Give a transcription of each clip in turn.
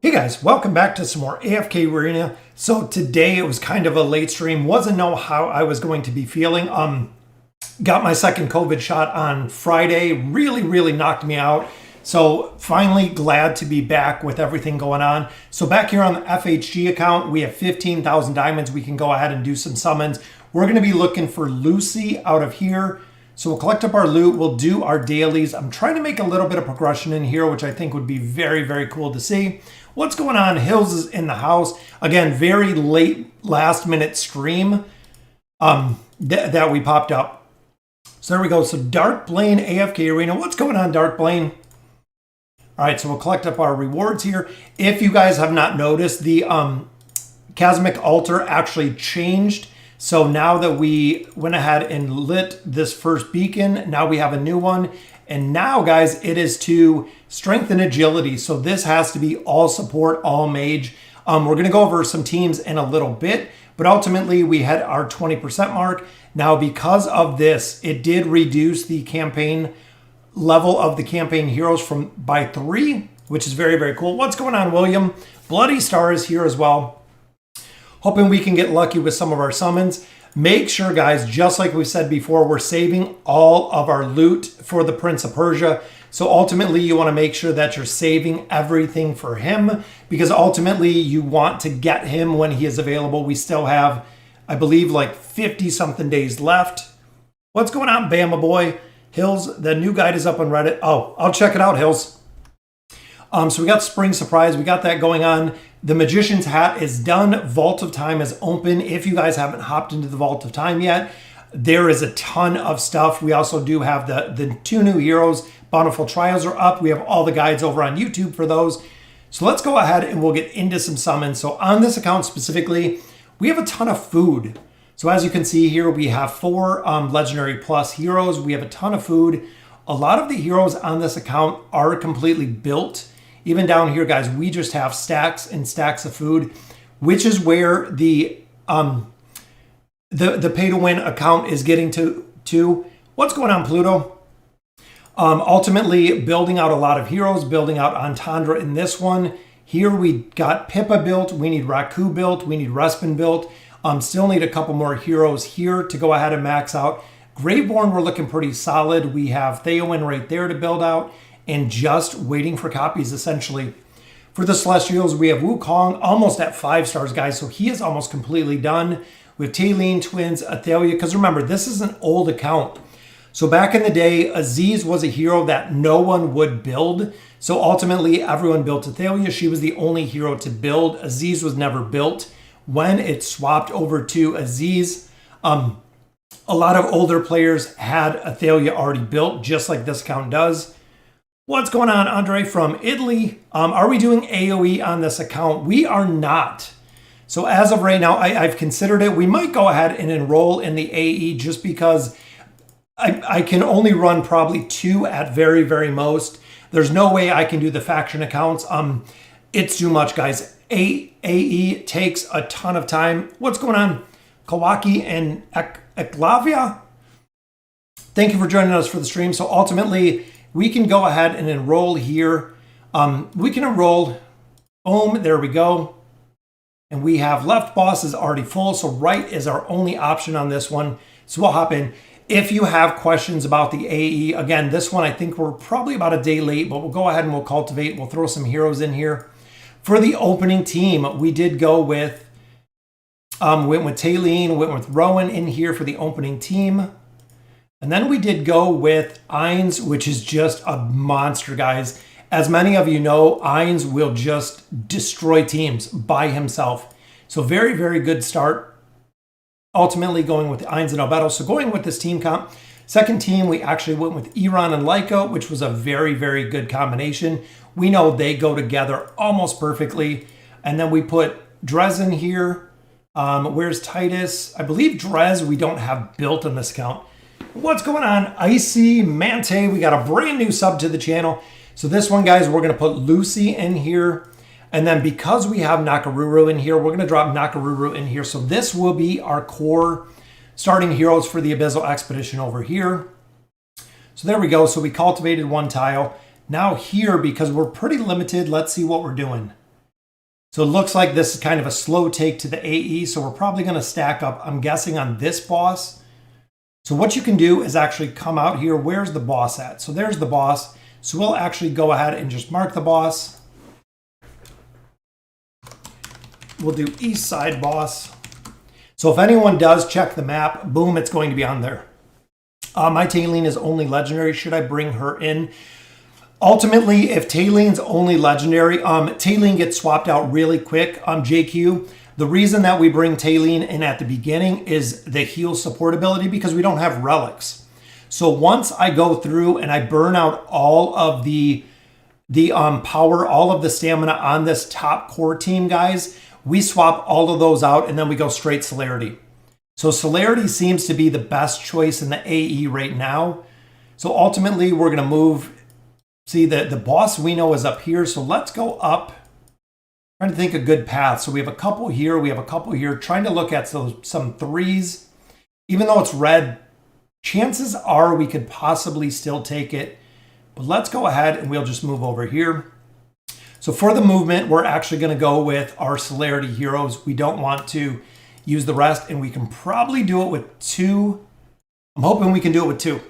Hey guys, welcome back to some more AFK Arena. So today it was kind of a late stream. Wasn't know how I was going to be feeling. Got my second COVID shot on Friday. Really knocked me out. So finally glad to be back with everything going on. So back here on the FHG account, we have 15,000 diamonds. We can go ahead and do some summons. We're going to be looking for Lucy out of here. So we'll collect up our loot. We'll do our dailies. I'm trying to make a little bit of progression in here, which I think would be very cool to see. What's going on? Hills is in the house. Again, very late last minute stream that we popped up. So there we go. So Dark Blaine AFK Arena. What's going on, Dark Blaine? All right, so we'll collect up our rewards here. If you guys have not noticed, the Chasmic Altar actually changed. So now that we went ahead and lit this first beacon, now we have a new one. And now, guys, it is to strength and agility. So this has to be all support, all mage. We're going to go over some teams in a little bit, but ultimately we had our 20% mark. Now, because of this, it did reduce the campaign level of the campaign heroes by 3, which is very cool. What's going on, William? Bloody Star is here as well. Hoping we can get lucky with some of our summons. Make sure, guys, just like we said before, we're saving all of our loot for the Prince of Persia. So ultimately, you want to make sure that you're saving everything for him, because ultimately you want to get him when he is available. We still have, I believe, like 50-something days left. What's going on, Bama Boy? Hills, the new guide is up on Reddit. Oh, I'll check it out, Hills. So we got Spring Surprise. We got that going on. The Magician's Hat is done. Vault of Time is open. If you guys haven't hopped into the Vault of Time yet, there is a ton of stuff. We also do have the 2 new heroes. Bountiful Trials are up. We have all the guides over on YouTube for those. So let's go ahead and we'll get into some summons. So on this account specifically, we have a ton of food. So as you can see here, we have 4 Legendary Plus heroes. We have a ton of food. A lot of the heroes on this account are completely built. Even down here, guys, we just have stacks and stacks of food, which is where the pay-to-win account is getting to. What's going on, Pluto? Ultimately, building out a lot of heroes, building out Entendre in this one. Here we got Pippa built. We need Raku built. We need Respin built. Still need a couple more heroes here to go ahead and max out. Graveborn, we're looking pretty solid. We have Theowen right there to build out. And just waiting for copies, essentially. For the Celestials, we have Wukong almost at 5 stars, guys. So he is almost completely done. We have Taylene, Twins, Athalia. Because remember, this is an old account. So back in the day, Aziz was a hero that no one would build. So ultimately, everyone built Athalia. She was the only hero to build. Aziz was never built. When it swapped over to Aziz, a lot of older players had Athalia already built, just like this account does. What's going on, Andre from Italy? Are we doing AoE on this account? We are not. So as of right now, I've considered it. We might go ahead and enroll in the AE just because I can only run probably 2 at very most. There's no way I can do the faction accounts. It's too much, guys. AE takes a ton of time. What's going on? Kawaki and Eklavia? Thank you for joining us for the stream. So ultimately, we can go ahead and enroll here. We can enroll. Boom, there we go. And we have left boss is already full, so right is our only option on this one. So we'll hop in. If you have questions about the AE, again, this one I think we're probably about a day late, but we'll go ahead and we'll cultivate. We'll throw some heroes in here. For the opening team, we did go with, went with Taylene, went with Rowan in here for the opening team. And then we did go with Eins, which is just a monster, guys. As many of you know, Eins will just destroy teams by himself. So very good start. Ultimately going with Eins and Alberto. So going with this team comp. Second team, we actually went with Iran and Lyco, which was a very good combination. We know they go together almost perfectly. And then we put Drez in here. Where's Titus? I believe Drez we don't have built on this account. What's going on? Icy Mante, we got a brand new sub to the channel. So this one, guys, we're going to put Lucy in here. And then because we have Nakaruru in here, we're going to drop Nakaruru in here. So this will be our core starting heroes for the Abyssal Expedition over here. So there we go. So we cultivated 1 tile. Now here, because we're pretty limited, let's see what we're doing. So it looks like this is kind of a slow take to the AE. So we're probably going to stack up, I'm guessing, on this boss. So what you can do is actually come out here. Where's the boss at? So there's the boss. So we'll actually go ahead and just mark the boss. We'll do east side boss. So if anyone does check the map, boom, it's going to be on there. My Tailene is only legendary. Should I bring her in? Ultimately, if Talene's only legendary, Tailene gets swapped out really quick. JQ, the reason that we bring Tailene in at the beginning is the heal support ability because we don't have relics. So once I go through and I burn out all of the power, all of the stamina on this top core team, guys, we swap all of those out and then we go straight Celerity. So Celerity seems to be the best choice in the AE right now. So ultimately, we're going to move. See, the boss we know is up here. So let's go up. Trying to think a good path. So we have a couple here. We have a couple here. Trying to look at some threes. Even though it's red, chances are we could possibly still take it. But let's go ahead and we'll just move over here. So for the movement, we're actually going to go with our Celerity heroes. We don't want to use the rest, and we can probably do it with 2. I'm hoping we can do it with 2.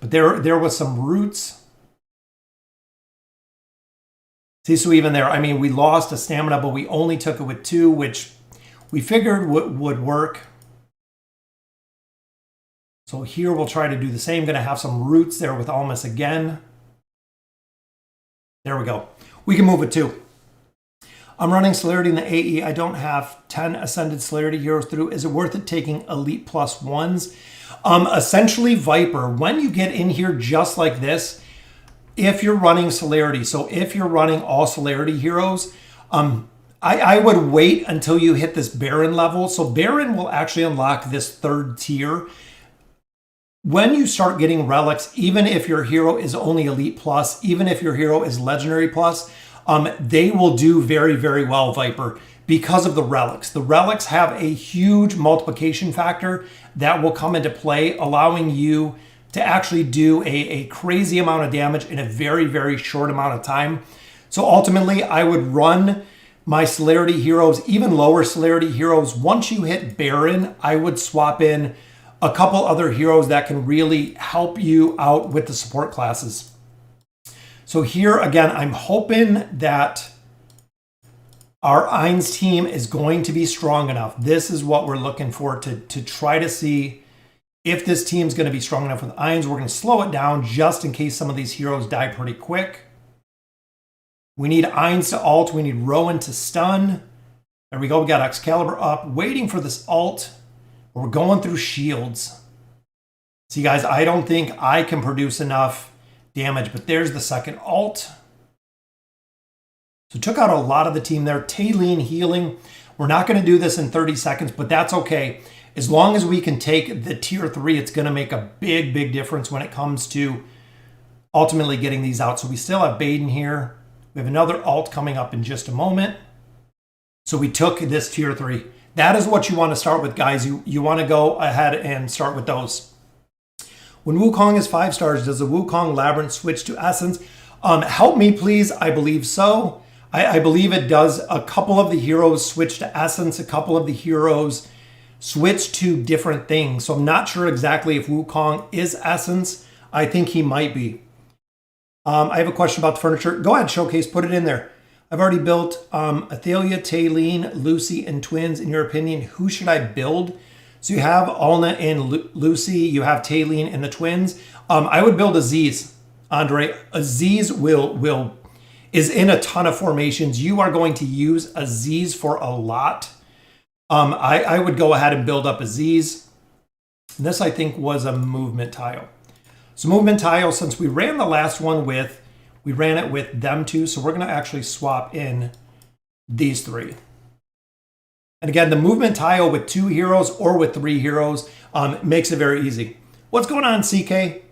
But there was some roots. See, so even there, I mean, we lost a stamina, but we only took it with 2, which we figured would work. So here we'll try to do the same. Going to have some roots there with Almas again. There we go. We can move with 2. I'm running Celerity in the AE. I don't have 10 Ascended Celerity heroes through. Is it worth it taking Elite +1s? Essentially, Viper, when you get in here just like this, if you're running Celerity, so if you're running all Celerity heroes, I would wait until you hit this Baron level. So Baron will actually unlock this 3rd tier. When you start getting relics, even if your hero is only Elite Plus, even if your hero is Legendary Plus, they will do very, very well, Viper, because of the relics. The relics have a huge multiplication factor that will come into play, allowing you to actually do a crazy amount of damage in a very, very short amount of time. So ultimately, I would run my Celerity heroes, even lower Celerity heroes. Once you hit Baron, I would swap in a couple other heroes that can really help you out with the support classes. So here, again, I'm hoping that our Eins team is going to be strong enough. This is what we're looking for to try to see if this team's going to be strong enough with Eins. We're going to slow it down just in case some of these heroes die pretty quick. We need Eins to ult. We need Rowan to stun. There we go. We got Excalibur up, waiting for this ult. We're going through shields. See, guys, I don't think I can produce enough damage, but there's the second ult. So took out a lot of the team there. Tailene healing. We're not going to do this in 30 seconds, but that's okay. As long as we can take the tier 3, it's going to make a big, big difference when it comes to ultimately getting these out. So we still have Baden here. We have another ult coming up in just a moment. So we took this tier 3. That is what you want to start with, guys. You want to go ahead and start with those. When Wukong is 5 stars, does the Wukong Labyrinth switch to Essence? Help me, please. I believe so. I believe it does. A couple of the heroes switch to Essence. A couple of the heroes switch to different things. So I'm not sure exactly if Wukong is Essence. I think he might be. I have a question about the furniture. Go ahead, Showcase. Put it in there. I've already built Athalia, Tailene, Lucy, and twins. In your opinion, who should I build? So you have Alna and Lucy. You have Tailene and the twins. I would build Aziz, Andre. Aziz is in a ton of formations. You are going to use Aziz for a lot. I would go ahead and build up Aziz. This, I think, was a movement tile. So movement tile, since we ran the last one we ran it with them two, so we're going to actually swap in these 3. And again, the movement tile with 2 heroes or with 3 heroes makes it very easy. What's going on, CK?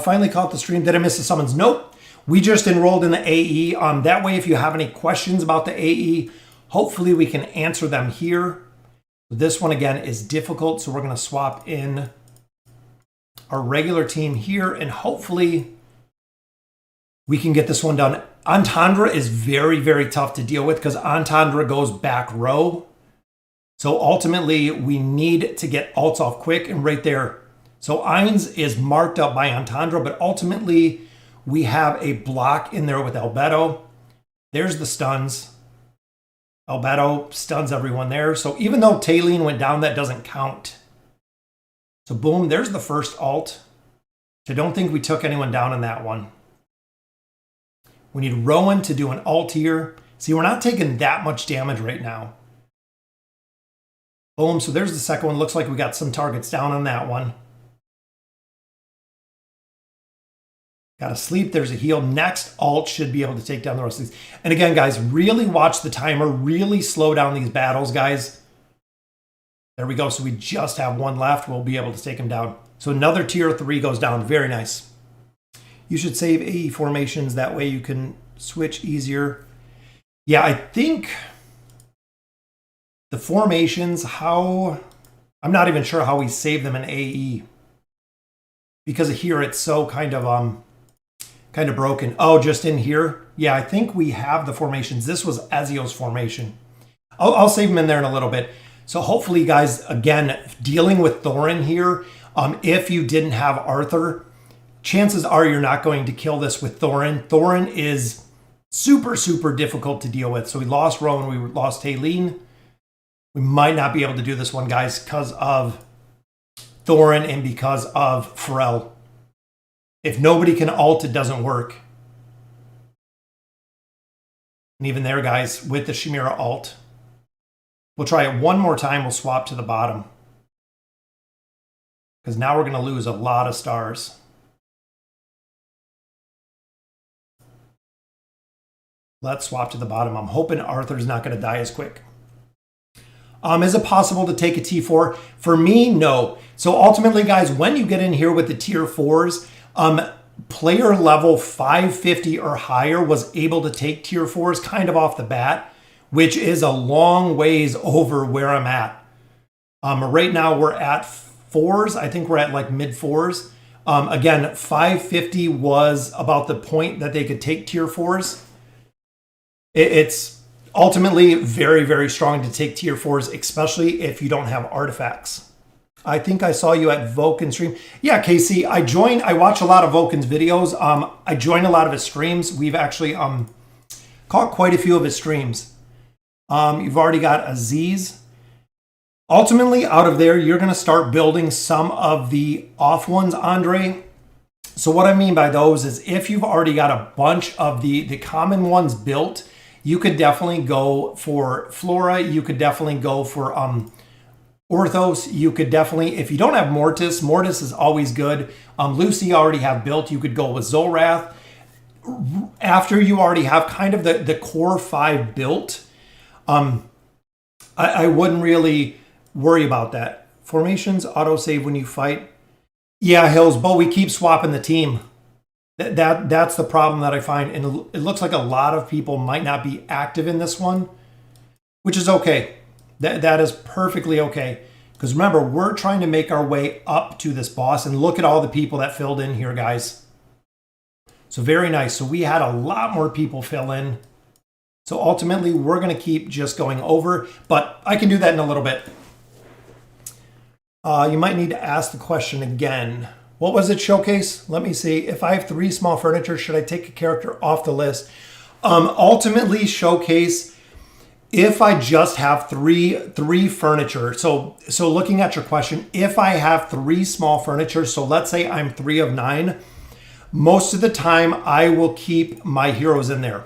Finally caught the stream. Did I miss the summons? Nope. We just enrolled in the AE. That way, if you have any questions about the AE, hopefully we can answer them here. This one, again, is difficult, so we're going to swap in our regular team here, and hopefully we can get this one done. Entendre is very, very tough to deal with because Entendre goes back row. So ultimately, we need to get alts off quick, and right there. So Eins is marked up by Entendre, but ultimately, we have a block in there with Alberto. There's the stuns. Alberto stuns everyone there. So even though Taylene went down, that doesn't count. So boom, there's the first alt. So don't think we took anyone down in that one. We need Rowan to do an alt here. See, we're not taking that much damage right now. Boom, so there's the second one. Looks like we got some targets down on that one. Got to sleep. There's a heal. Next alt should be able to take down the rest of these. And again, guys, really watch the timer. Really slow down these battles, guys. There we go. So we just have one left. We'll be able to take him down. So another tier 3 goes down. Very nice. You should save AE formations. That way you can switch easier. Yeah, I think the formations, I'm not even sure how we save them in AE. Because here it's so kind of broken. Oh, just in here? Yeah, I think we have the formations. This was Ezio's formation. I'll save them in there in a little bit. So hopefully, guys, again, dealing with Thorin here, if you didn't have Arthur, chances are you're not going to kill this with Thorin. Thorin is super, super difficult to deal with. So we lost Rowan, we lost Taylene. We might not be able to do this one, guys, because of Thorin and because of Pharrell. If nobody can ult, it doesn't work. And even there, guys, with the Chimera ult. We'll try it one more time. We'll swap to the bottom. Because now we're going to lose a lot of stars. Let's swap to the bottom. I'm hoping Arthur's not going to die as quick. Is it possible to take a T4? For me, no. So ultimately, guys, when you get in here with the tier 4s, player level 550 or higher was able to take tier 4s kind of off the bat, which is a long ways over where I'm at. Right now, we're at 4s. I think we're at like mid 4s. Again, 550 was about the point that they could take tier 4s. It's ultimately very, very strong to take tier 4s, especially if you don't have artifacts. I think I saw you at Vulcan stream. Yeah, KC, I watch a lot of Vulcan's videos. I join a lot of his streams. We've actually caught quite a few of his streams. You've already got Aziz. Ultimately, out of there, you're going to start building some of the off ones, Andre. So what I mean by those is if you've already got a bunch of the common ones built, you could definitely go for Flora. You could definitely go for Orthos. You could definitely, if you don't have Mortis is always good. Lucy already have built. You could go with Zolrath. After you already have kind of the core 5 built, I wouldn't really worry about that. Formations, autosave when you fight. Yeah, Hills, but we keep swapping the team. That's the problem that I find. And it looks like a lot of people might not be active in this one, which is okay. That is perfectly okay. Because remember, we're trying to make our way up to this boss. And look at all the people that filled in here, guys. So very nice. So we had a lot more people fill in. So ultimately, we're going to keep just going over. But I can do that in a little bit. You might need to ask the question again. What was it, Showcase? Let me see. If I have 3 small furniture, should I take a character off the list? Ultimately, Showcase, if I just have three furniture. So looking at your question, if I have 3 small furniture, so let's say I'm 3 of 9, most of the time I will keep my heroes in there.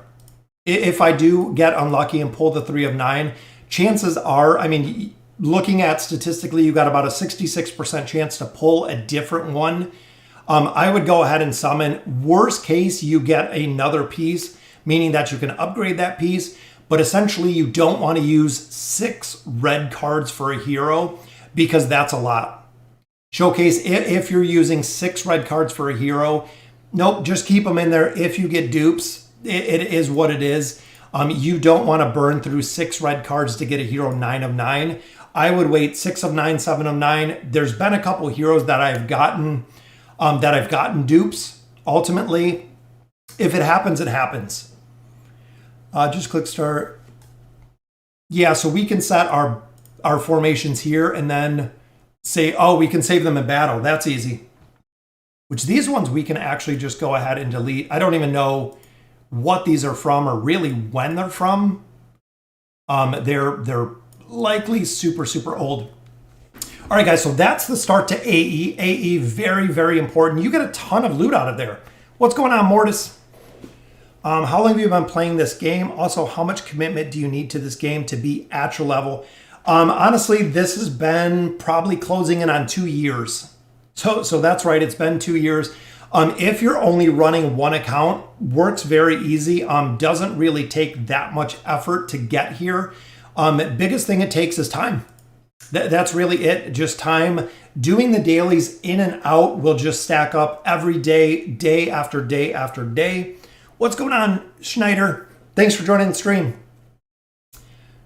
If I do get unlucky and pull the 3 of 9, chances are, I mean, looking at statistically, you got about a 66% chance to pull a different one. I would go ahead and summon. Worst case, you get another piece, meaning that you can upgrade that piece. But essentially, you don't want to use 6 red cards for a hero because that's a lot. Showcase, if you're using 6 red cards for a hero, nope, just keep them in there. If you get dupes, it is what it is. You don't want to burn through 6 red cards to get a hero 9 of 9. I would wait 6 of 9, 7 of 9. There's been a couple heroes that I've gotten dupes. Ultimately, If it happens, it happens. Just click start. Yeah, so we can set our formations here and then say, oh, we can save them in battle. That's easy. Which these ones we can actually just go ahead and delete. I don't even know what these are from or really when they're from. They're likely super, super old. All right, guys, so that's the start to AE. AE, very, very important. You get a ton of loot out of there. What's going on, Mortis? How long have you been playing this game? Also, how much commitment do you need to this game to be at your level? Honestly, this has been probably closing in on 2 years. So that's right, it's been 2 years. If you're only running one account, works very easy. Doesn't really take that much effort to get here. Biggest thing it takes is time. That's really it, just time. Doing the dailies in and out will just stack up every day, day after day after day. What's going on, Schneider? Thanks for joining the stream.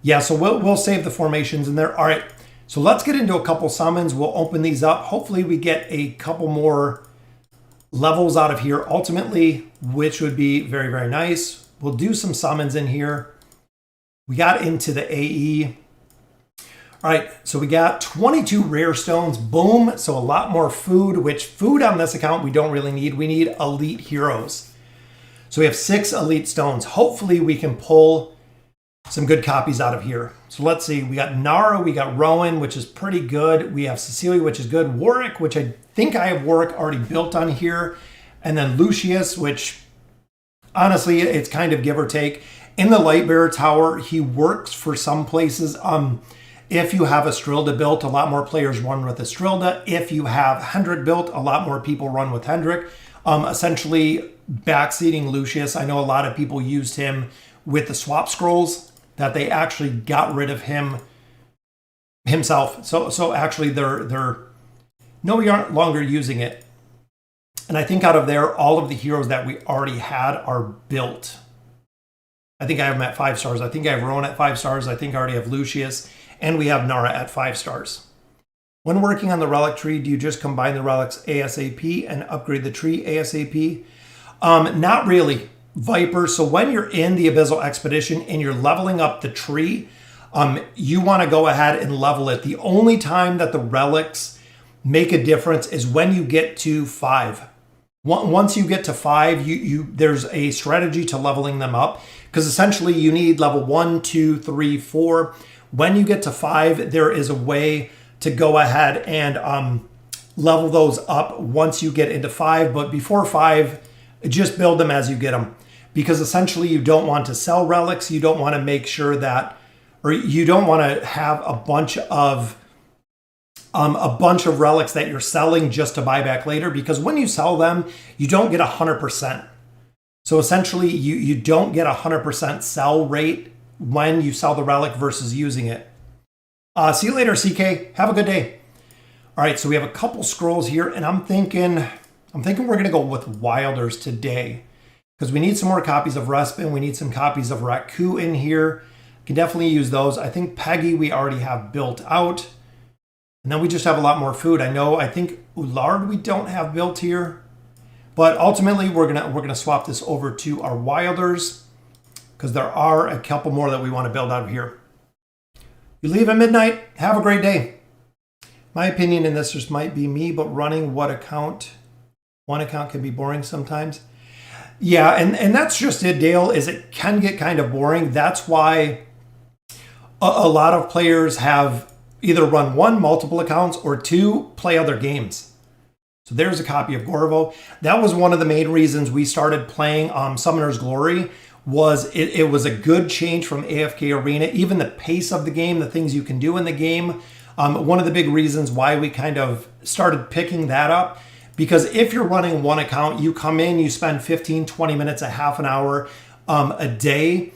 Yeah, so we'll save the formations in there. All right, so let's get into a couple summons. We'll open these up. Hopefully we get a couple more levels out of here ultimately, which would be very, very nice. We'll do some summons in here. We got into the AE. All right, so we got 22 rare stones, boom. So a lot more food, which food on this account we don't really need. We need elite heroes. So we have 6 elite stones. Hopefully we can pull some good copies out of here. So let's see, we got Nara, we got Rowan, which is pretty good. We have Cecilia, which is good. Warwick, which I think I have Warwick already built on here. And then Lucius, which honestly, it's kind of give or take. In the Lightbearer Tower, he works for some places. If you have Estrilda built, a lot more players run with Estrilda. If you have Hendrik built, a lot more people run with Hendrik. Essentially backseating Lucius. I know a lot of people used him with the swap scrolls, that they actually got rid of himself. So actually they're no, we aren't longer using it. And I think out of there, all of the heroes that we already had are built. I think I have them at 5 stars. I think I have Rowan at 5 stars. I think I already have Lucius, and we have Nara at 5 stars. When working on the relic tree, do you just combine the relics ASAP and upgrade the tree ASAP? Not really, Viper. So when you're in the Abyssal Expedition and you're leveling up the tree, you want to go ahead and level it. The only time that the relics make a difference is when you get to 5. Once you get to 5, there's a strategy to leveling them up, because essentially you need level 1, 2, 3, 4. When you get to 5, there is a way to go ahead and level those up once you get into 5. But before 5, just build them as you get them, because essentially you don't want to sell relics. You don't want to make sure that, or you don't want to have a bunch of relics that you're selling just to buy back later, because when you sell them, you don't get 100%. So essentially you don't get 100% sell rate when you sell the relic versus using it. See you later, CK. Have a good day. All right, so we have a couple scrolls here, and I'm thinking we're going to go with Wilders today, because we need some more copies of Respin. We need some copies of Raku in here. Can definitely use those. I think Peggy we already have built out. And then we just have a lot more food. I think Ullard we don't have built here. But ultimately we're gonna swap this over to our Wilders, because there are a couple more that we want to build out of here. You leave at midnight. Have a great day. My opinion in this just might be me, but running one account can be boring sometimes. Yeah, and that's just it, Dale, is it can get kind of boring. That's why a lot of players have either run 1, multiple accounts, or 2, play other games. So there's a copy of Gorvo. That was one of the main reasons we started playing Summoner's Glory. It was a good change from AFK Arena. Even the pace of the game, the things you can do in the game. One of the big reasons why we kind of started picking that up, because if you're running 1 account, you come in, you spend 15, 20 minutes, a half an hour a day.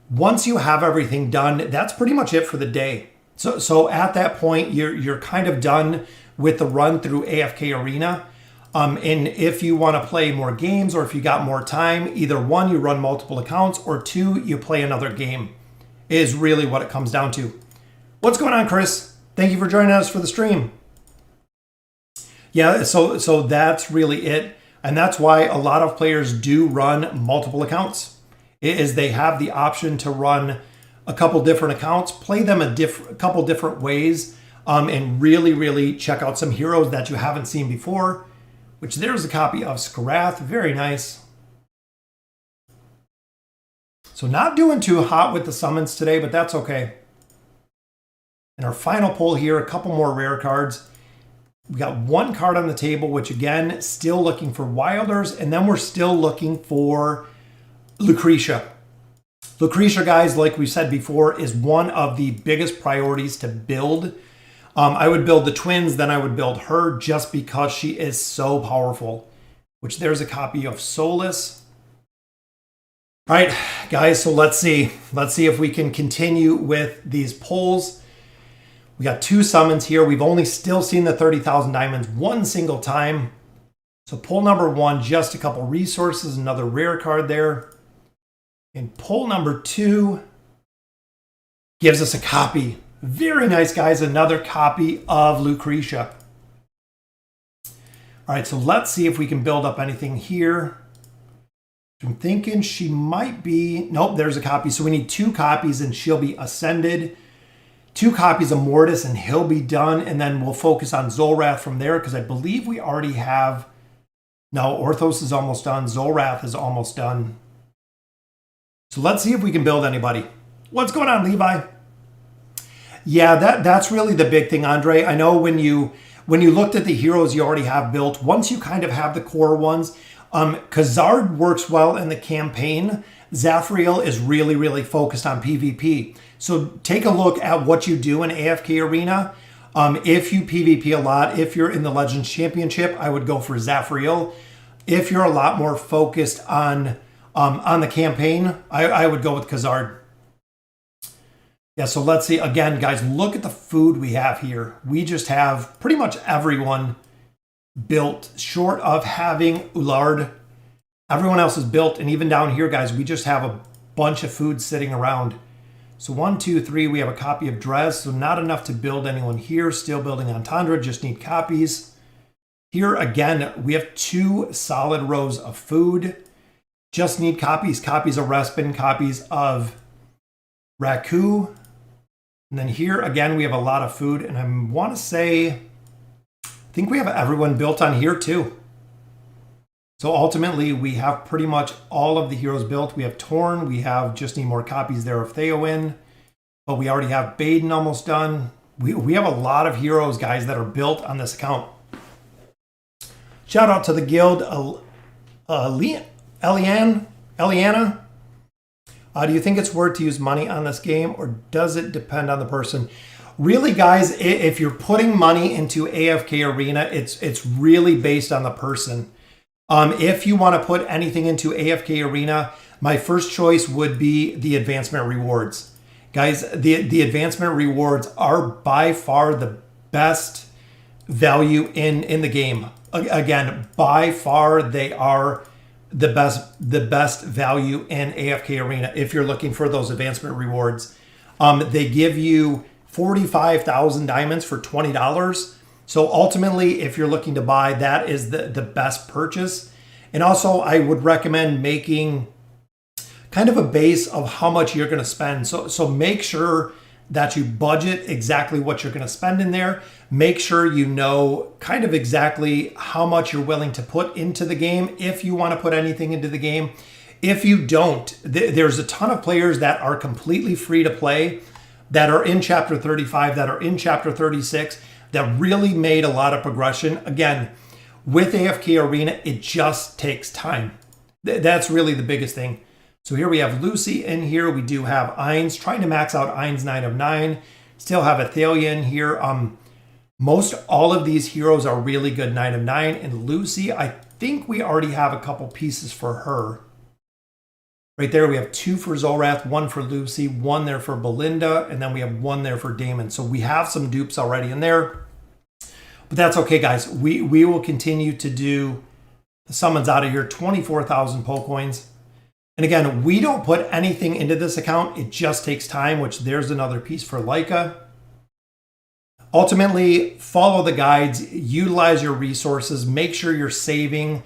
Once you have everything done, that's pretty much it for the day. So at that point, you're kind of done with the run through AFK Arena. And if you want to play more games, or if you got more time, either 1, you run multiple accounts, or 2, you play another game, is really what it comes down to. What's going on, Chris? Thank you for joining us for the stream. Yeah, so that's really it. And that's why a lot of players do run multiple accounts, is they have the option to run a couple different accounts, play them a couple different ways, and really check out some heroes that you haven't seen before, which there's a copy of Scarath. Very nice. So not doing too hot with the summons today, but that's okay. And our final pull here, a couple more rare cards. We got one card on the table, which again, still looking for Wilders, and then we're still looking for Lucretia. Lucretia, guys, like we said before, is one of the biggest priorities to build. I would build the twins, then I would build her just because she is so powerful, which there's a copy of Solus. All right, guys, so let's see. Let's see if we can continue with these pulls. We got two summons here. We've only still seen the 30,000 diamonds one single time. So pull number one, just a couple resources, another rare card there. And pull number two gives us a copy. Very nice, guys. Another copy of Lucretia. All right, so let's see if we can build up anything here. I'm thinking she might be... Nope, there's a copy. So we need two copies and she'll be ascended. Two copies of Mortis and he'll be done. And then we'll focus on Zolrath from there because I believe we already have... No, Orthos is almost done. Zolrath is almost done. So let's see if we can build anybody. What's going on, Levi? Yeah, that's really the big thing, Andre. I know when you looked at the heroes you already have built, once you kind of have the core ones, Khazard works well in the campaign. Zafriel is really focused on PvP. So take a look at what you do in AFK Arena. If you PvP a lot, if you're in the Legends Championship, I would go for Zafriel. If you're a lot more focused on the campaign, I would go with Khazard. Yeah, so let's see. Again, guys, look at the food we have here. We just have pretty much everyone built, short of having Ullard. Everyone else is built, and even down here, guys, we just have a bunch of food sitting around. So 1, 2, 3, we have a copy of Drez, so not enough to build anyone here. Still building on Tundra, just need copies. Here, again, we have two solid rows of food. Just need copies. Copies of Respin, copies of Raku. And then here, again, we have a lot of food. And I want to say, I think we have everyone built on here too. So ultimately, we have pretty much all of the heroes built. We have Torn. We have just need more copies there of Theowen. But we already have Baden almost done. We have a lot of heroes, guys, that are built on this account. Shout out to the guild, Eliana. Do you think it's worth to use money on this game, or does it depend on the person? Really, guys, if you're putting money into AFK Arena, it's really based on the person. If you want to put anything into AFK Arena, my first choice would be the advancement rewards. Guys, the advancement rewards are by far the best value in the game. Again, by far they are the best value in AFK Arena if you're looking for those advancement rewards. They give you 45,000 diamonds for $20. So ultimately, if you're looking to buy, that is the best purchase. And also, I would recommend making kind of a base of how much you're going to spend. So make sure that you budget exactly what you're going to spend in there. Make sure you know kind of exactly how much you're willing to put into the game if you want to put anything into the game. If you don't, there's a ton of players that are completely free to play, that are in Chapter 35, that are in Chapter 36, that really made a lot of progression. Again, with AFK Arena, it just takes time. That's really the biggest thing. So here we have Lucy in here. We do have Eins, trying to max out Eins 9 of 9. Still have Athalia in here. Most all of these heroes are really good 9 of 9. And Lucy, I think we already have a couple pieces for her. Right there, we have 2 for Zolrath, 1 for Lucy, 1 there for Belinda, and then we have 1 there for Damon. So we have some dupes already in there. But that's okay, guys. We will continue to do the summons out of here. 24,000 Poe coins. And again, we don't put anything into this account. It just takes time, which there's another piece for Leica. Ultimately, follow the guides, utilize your resources, make sure you're saving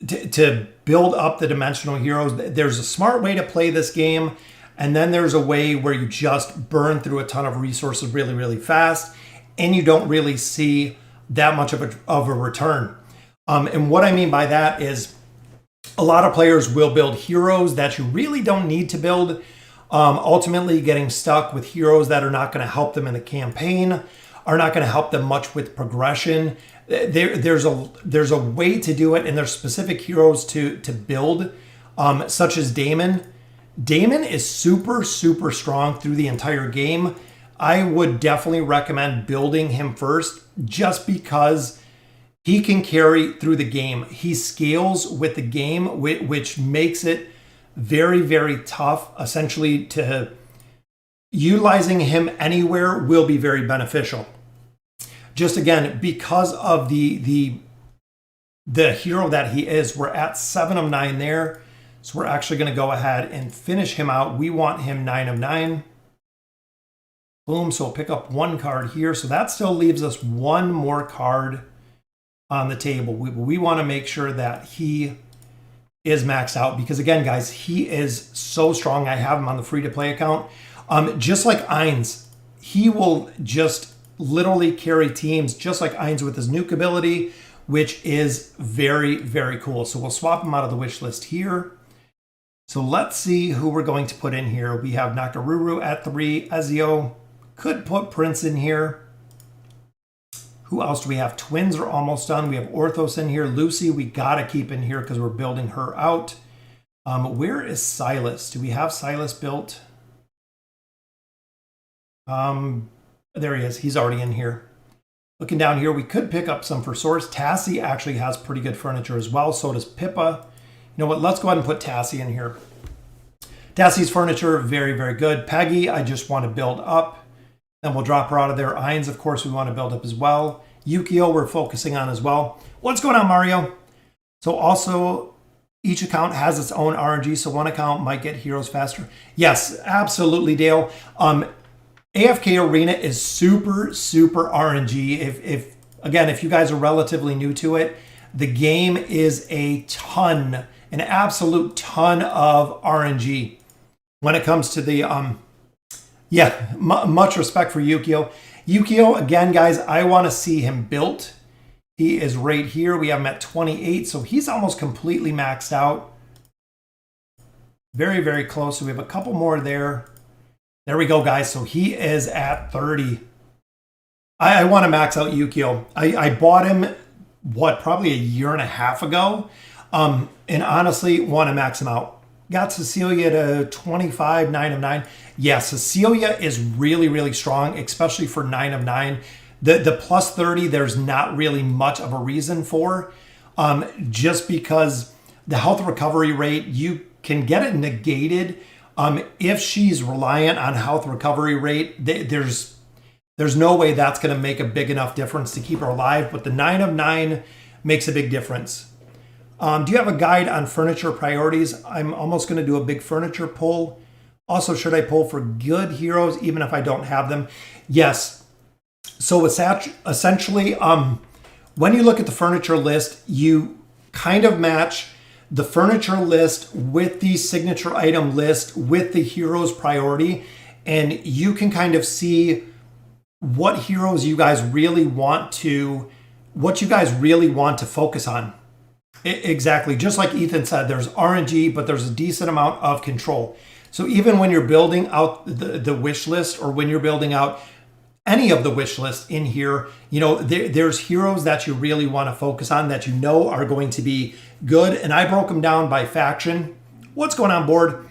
to build up the dimensional heroes. There's a smart way to play this game, and then there's a way where you just burn through a ton of resources really, really fast, and you don't really see that much of a return. And what I mean by that is a lot of players will build heroes that you really don't need to build, ultimately getting stuck with heroes that are not going to help them in the campaign, are not going to help them much with progression. There's a way to do it, and there's specific heroes to build, such as Damon. Damon is super, super strong through the entire game. I would definitely recommend building him first, just because he can carry through the game. He scales with the game, which makes it very, very tough. Essentially, to utilizing him anywhere will be very beneficial. Just again, because of the hero that he is, we're at 7 of 9 there. So we're actually going to go ahead and finish him out. We want him 9 of 9. Boom. So we'll pick up 1 card here. So that still leaves us 1 more card on the table. We want to make sure that he is maxed out, because again, guys, he is so strong. I have him on the free-to-play account. Just like Eins, he will just literally carry teams just like Eins with his nuke ability, which is very, very cool. So we'll swap him out of the wish list here. So let's see who we're going to put in here. We have Nakaruru at 3, Ezio. Could put Prince in here. Who else do we have? Twins are almost done. We have Orthos in here. Lucy, we got to keep in here because we're building her out. Where is Silas? Do we have Silas built? There he is. He's already in here. Looking down here, we could pick up some for Source. Tassie actually has pretty good furniture as well. So does Pippa. You know what? Let's go ahead and put Tassie in here. Tassie's furniture, very, very good. Peggy, I just want to build up. Then we'll drop her out of there. Eins, of course, we want to build up as well. Yukio, we're focusing on as well. What's going on, Mario? So also, each account has its own RNG, so one account might get heroes faster. Yes, absolutely, Dale. AFK Arena is super, super RNG. If you guys are relatively new to it, the game is a ton, an absolute ton of RNG when it comes to the, much respect for Yukio. Yukio, again, guys, I want to see him built. He is right here. We have him at 28, so he's almost completely maxed out. Very, very close. So we have a couple more there. There we go, guys. So he is at 30. I want to max out Yukio. I bought him, probably a year and a half ago. And honestly, want to max him out. Got Cecilia to 25, 9 of 9. Yeah, Cecilia is really, really strong, especially for 9 of 9. The plus 30, there's not really much of a reason for. Just because the health recovery rate, you can get it negated. If she's reliant on health recovery rate, there's no way that's going to make a big enough difference to keep her alive. But the 9 of 9 makes a big difference. Do you have a guide on furniture priorities? I'm almost going to do a big furniture pull. Also, should I pull for good heroes even if I don't have them? Yes. So essentially, when you look at the furniture list, you kind of match the furniture list with the signature item list with the heroes priority, and you can kind of see what heroes you guys really want to focus on. Exactly. Just like Ethan said, there's RNG, but there's a decent amount of control. So even when you're building out the wish list, or when you're building out any of the wish list in here, there's heroes that you really want to focus on that are going to be good. And I broke them down by faction. What's going on, board?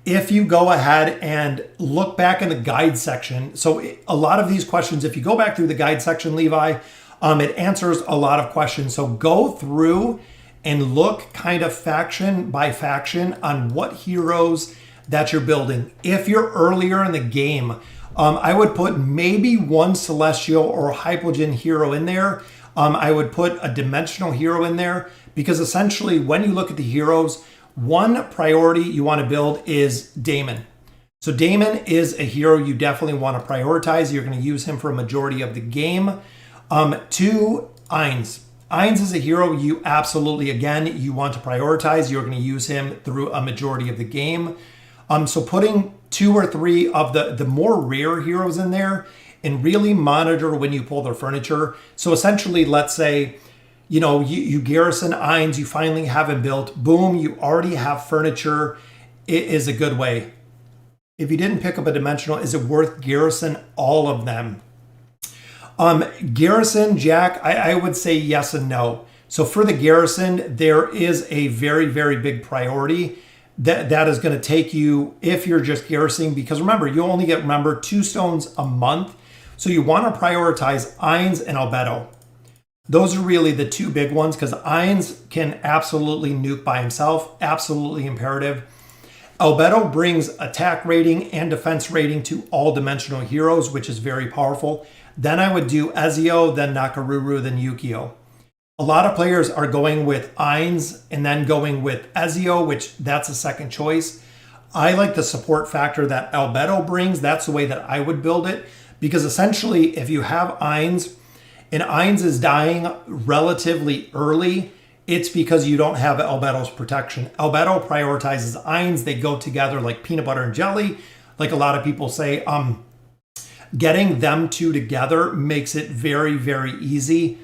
If you go ahead and look back in the guide section, so a lot of these questions, if you go back through the guide section, Levi, it answers a lot of questions. So go through and look kind of faction by faction on what heroes that you're building. If you're earlier in the game, I would put maybe one Celestial or Hypogean hero in there. I would put a Dimensional hero in there, because essentially when you look at the heroes, one priority you want to build is Damon. So Damon is a hero you definitely want to prioritize. You're going to use him for a majority of the game. 2, Eins. Eins is a hero you absolutely, again, you want to prioritize. You're going to use him through a majority of the game. So putting 2 or 3 of the more rare heroes in there and really monitor when you pull their furniture. So essentially, let's say, you know, you garrison Eins, you finally have him built. Boom, you already have furniture. It is a good way. If you didn't pick up a dimensional, is it worth garrison all of them? Garrison, Jack, I would say yes and no. So for the garrison, there is a very, very big priority that is going to take you if you're just garrisoning, because remember, you only get, 2 stones a month. So you want to prioritize Eins and Alberto. Those are really the 2 big ones, because Eins can absolutely nuke by himself, absolutely imperative. Alberto brings attack rating and defense rating to all dimensional heroes, which is very powerful. Then I would do Ezio, then Nakaruru, then Yukio. A lot of players are going with Eins and then going with Ezio, which that's a second choice. I like the support factor that Alberto brings. That's the way that I would build it, because essentially if you have Eins and Eins is dying relatively early, it's because you don't have Alberto's protection. Alberto prioritizes Eins. They go together like peanut butter and jelly, like a lot of people say. Getting them 2 together makes it very, very easy.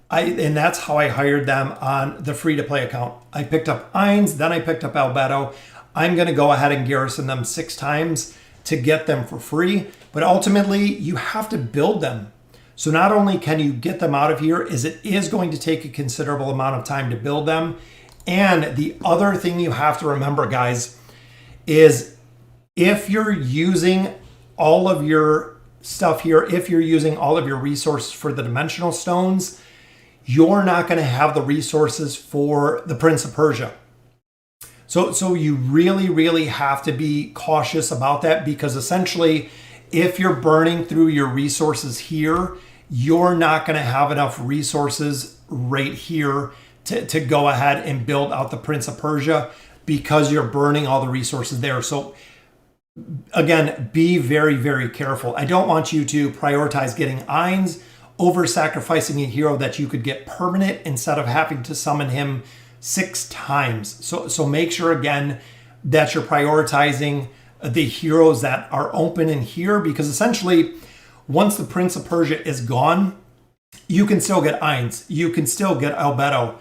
And that's how I hired them on the free-to-play account. I picked up Eins, then I picked up Alberto. I'm going to go ahead and garrison them 6 times to get them for free. But ultimately, you have to build them. So not only can you get them out of here, is it is going to take a considerable amount of time to build them. And the other thing you have to remember, guys, is if you're using all of your stuff here, if you're using all of your resources for the dimensional stones, you're not going to have the resources for the Prince of Persia. So you really, really have to be cautious about that, because essentially, if you're burning through your resources here, you're not going to have enough resources right here to go ahead and build out the Prince of Persia, because you're burning all the resources there. So again, be very, very careful. I don't want you to prioritize getting Eins over sacrificing a hero that you could get permanent instead of having to summon him 6 times. So make sure, again, that you're prioritizing the heroes that are open in here, because essentially, once the Prince of Persia is gone, you can still get Eins. You can still get Alberto.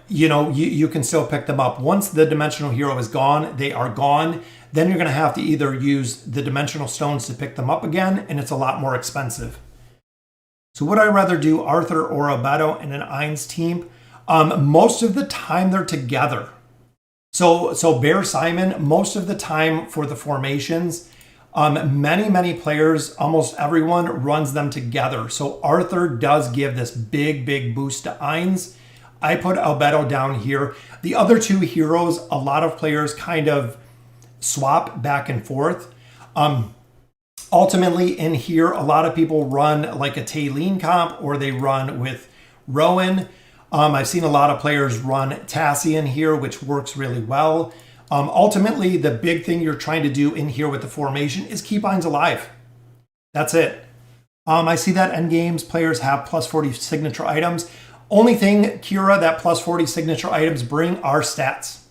You can still pick them up. Once the dimensional hero is gone, they are gone. Then you're going to have to either use the dimensional stones to pick them up again, and it's a lot more expensive. So would I rather do Arthur or Alberto in an Eins team? Most of the time they're together. So Bear Simon, most of the time for the formations, many players, almost everyone runs them together. So Arthur does give this big boost to Eins. I put Alberto down here. The other 2 heroes, a lot of players kind of swap back and forth. Ultimately in here, a lot of people run like a Taylene comp, or they run with Rowan. I've seen a lot of players run Tassian here, which works really well. Ultimately, the big thing you're trying to do in here with the formation is keep Eins alive. That's it. I see that end games players have plus 40 signature items. Only thing, Kira, that plus 40 signature items bring are stats.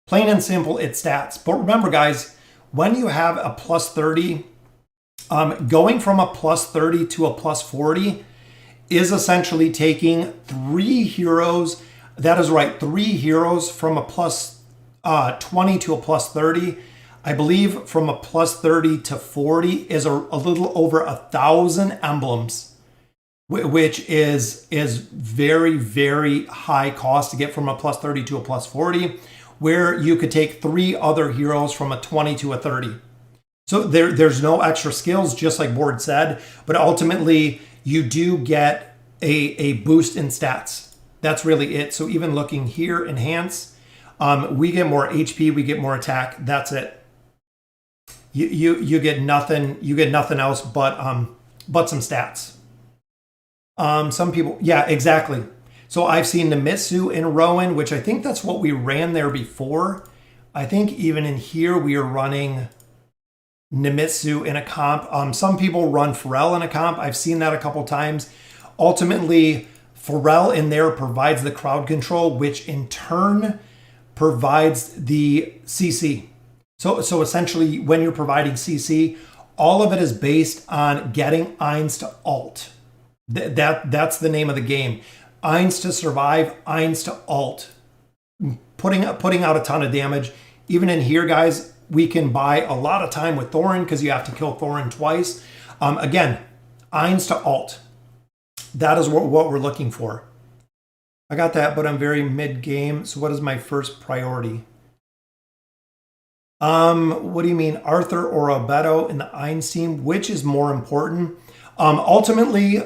Plain and simple, it's stats. But remember, guys, when you have a plus 30, going from a plus 30 to a plus 40 is essentially taking 3 heroes. That is right, 3 heroes from a plus 20 to a plus 30. I believe from a plus 30 to 40 is a little over 1,000 emblems, which is very, very high cost to get from a plus 30 to a plus 40, where you could take 3 other heroes from a 20 to a 30. So there's no extra skills, just like Board said, but ultimately you do get a boost in stats. That's really it. So even looking here, enhance, we get more HP, we get more attack. That's it. You get nothing. You get nothing else but some stats. Some people, yeah, exactly. So I've seen Nemitsu in Rowan, which I think that's what we ran there before. I think even in here we are running Nemitsu in a comp. Some people run Pharrell in a comp. I've seen that a couple times. Ultimately, Pharrell in there provides the crowd control, which in turn provides the CC. So essentially, when you're providing CC, all of it is based on getting Eins to ult. That's the name of the game. Eins to survive, Eins to ult. Putting out a ton of damage. Even in here, guys, we can buy a lot of time with Thorin because you have to kill Thorin twice. Again, Eins to ult. That is what we're looking for. I got that, but I'm very mid-game. So what is my first priority? What do you mean, Arthur or Alberto in the Eins team? Which is more important? Ultimately,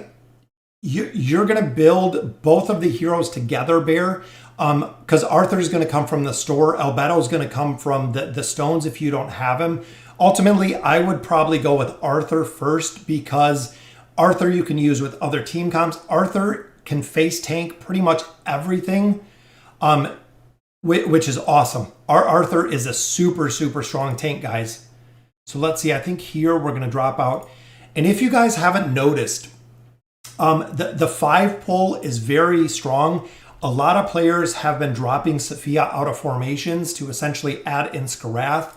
you're going to build both of the heroes together, Bear, because Arthur's going to come from the store. Alberto's going to come from the stones if you don't have him. Ultimately, I would probably go with Arthur first because Arthur you can use with other team comps. Arthur can face tank pretty much everything, which is awesome. Arthur is a super, super strong tank, guys. So let's see. I think here we're going to drop out. And if you guys haven't noticed, the 5 pull is very strong. A lot of players have been dropping Sophia out of formations to essentially add in Skarath.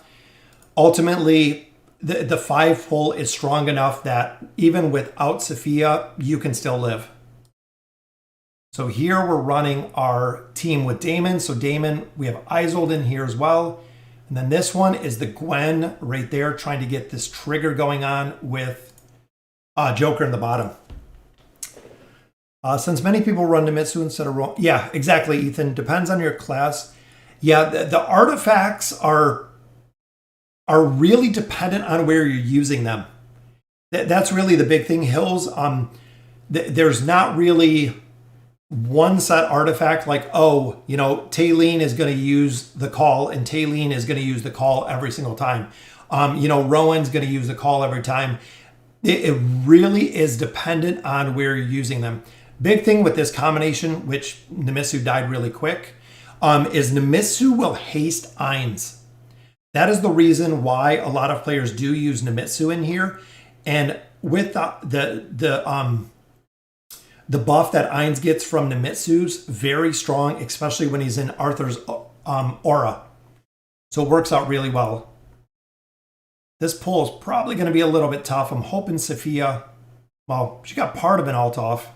Ultimately, the 5 pull is strong enough that even without Sophia, you can still live. So here we're running our team with Damon. So Damon, we have Isolde in here as well. And then this one is the Gwen right there, trying to get this trigger going on with Joker in the bottom. Since many people run Nemitsu instead of Rowan. Yeah, exactly, Ethan. Depends on your class. Yeah, the artifacts are really dependent on where you're using them. That's really the big thing. Hills, there's not really one set artifact like, oh, you know, Taylene is going to use the call and Taylene is going to use the call every single time. You know, Rowan's going to use the call every time. It really is dependent on where you're using them. Big thing with this combination, which Nemitsu died really quick, is Nemitsu will haste Eins. That is the reason why a lot of players do use Nemitsu in here. And with the buff that Eins gets from Nemitsu's very strong, especially when he's in Arthur's aura. So it works out really well. This pull is probably going to be a little bit tough. I'm hoping Sophia, well, she got part of an ult off.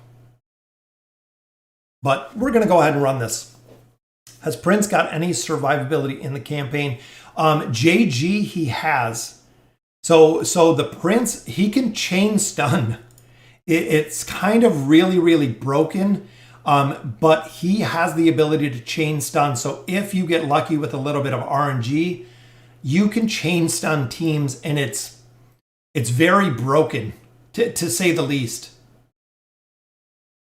But we're going to go ahead and run this. Has Prince got any survivability in the campaign? JG, he has. So the Prince, he can chain stun. It's kind of really, really broken, but he has the ability to chain stun. So if you get lucky with a little bit of RNG, you can chain stun teams, and it's very broken, to say the least.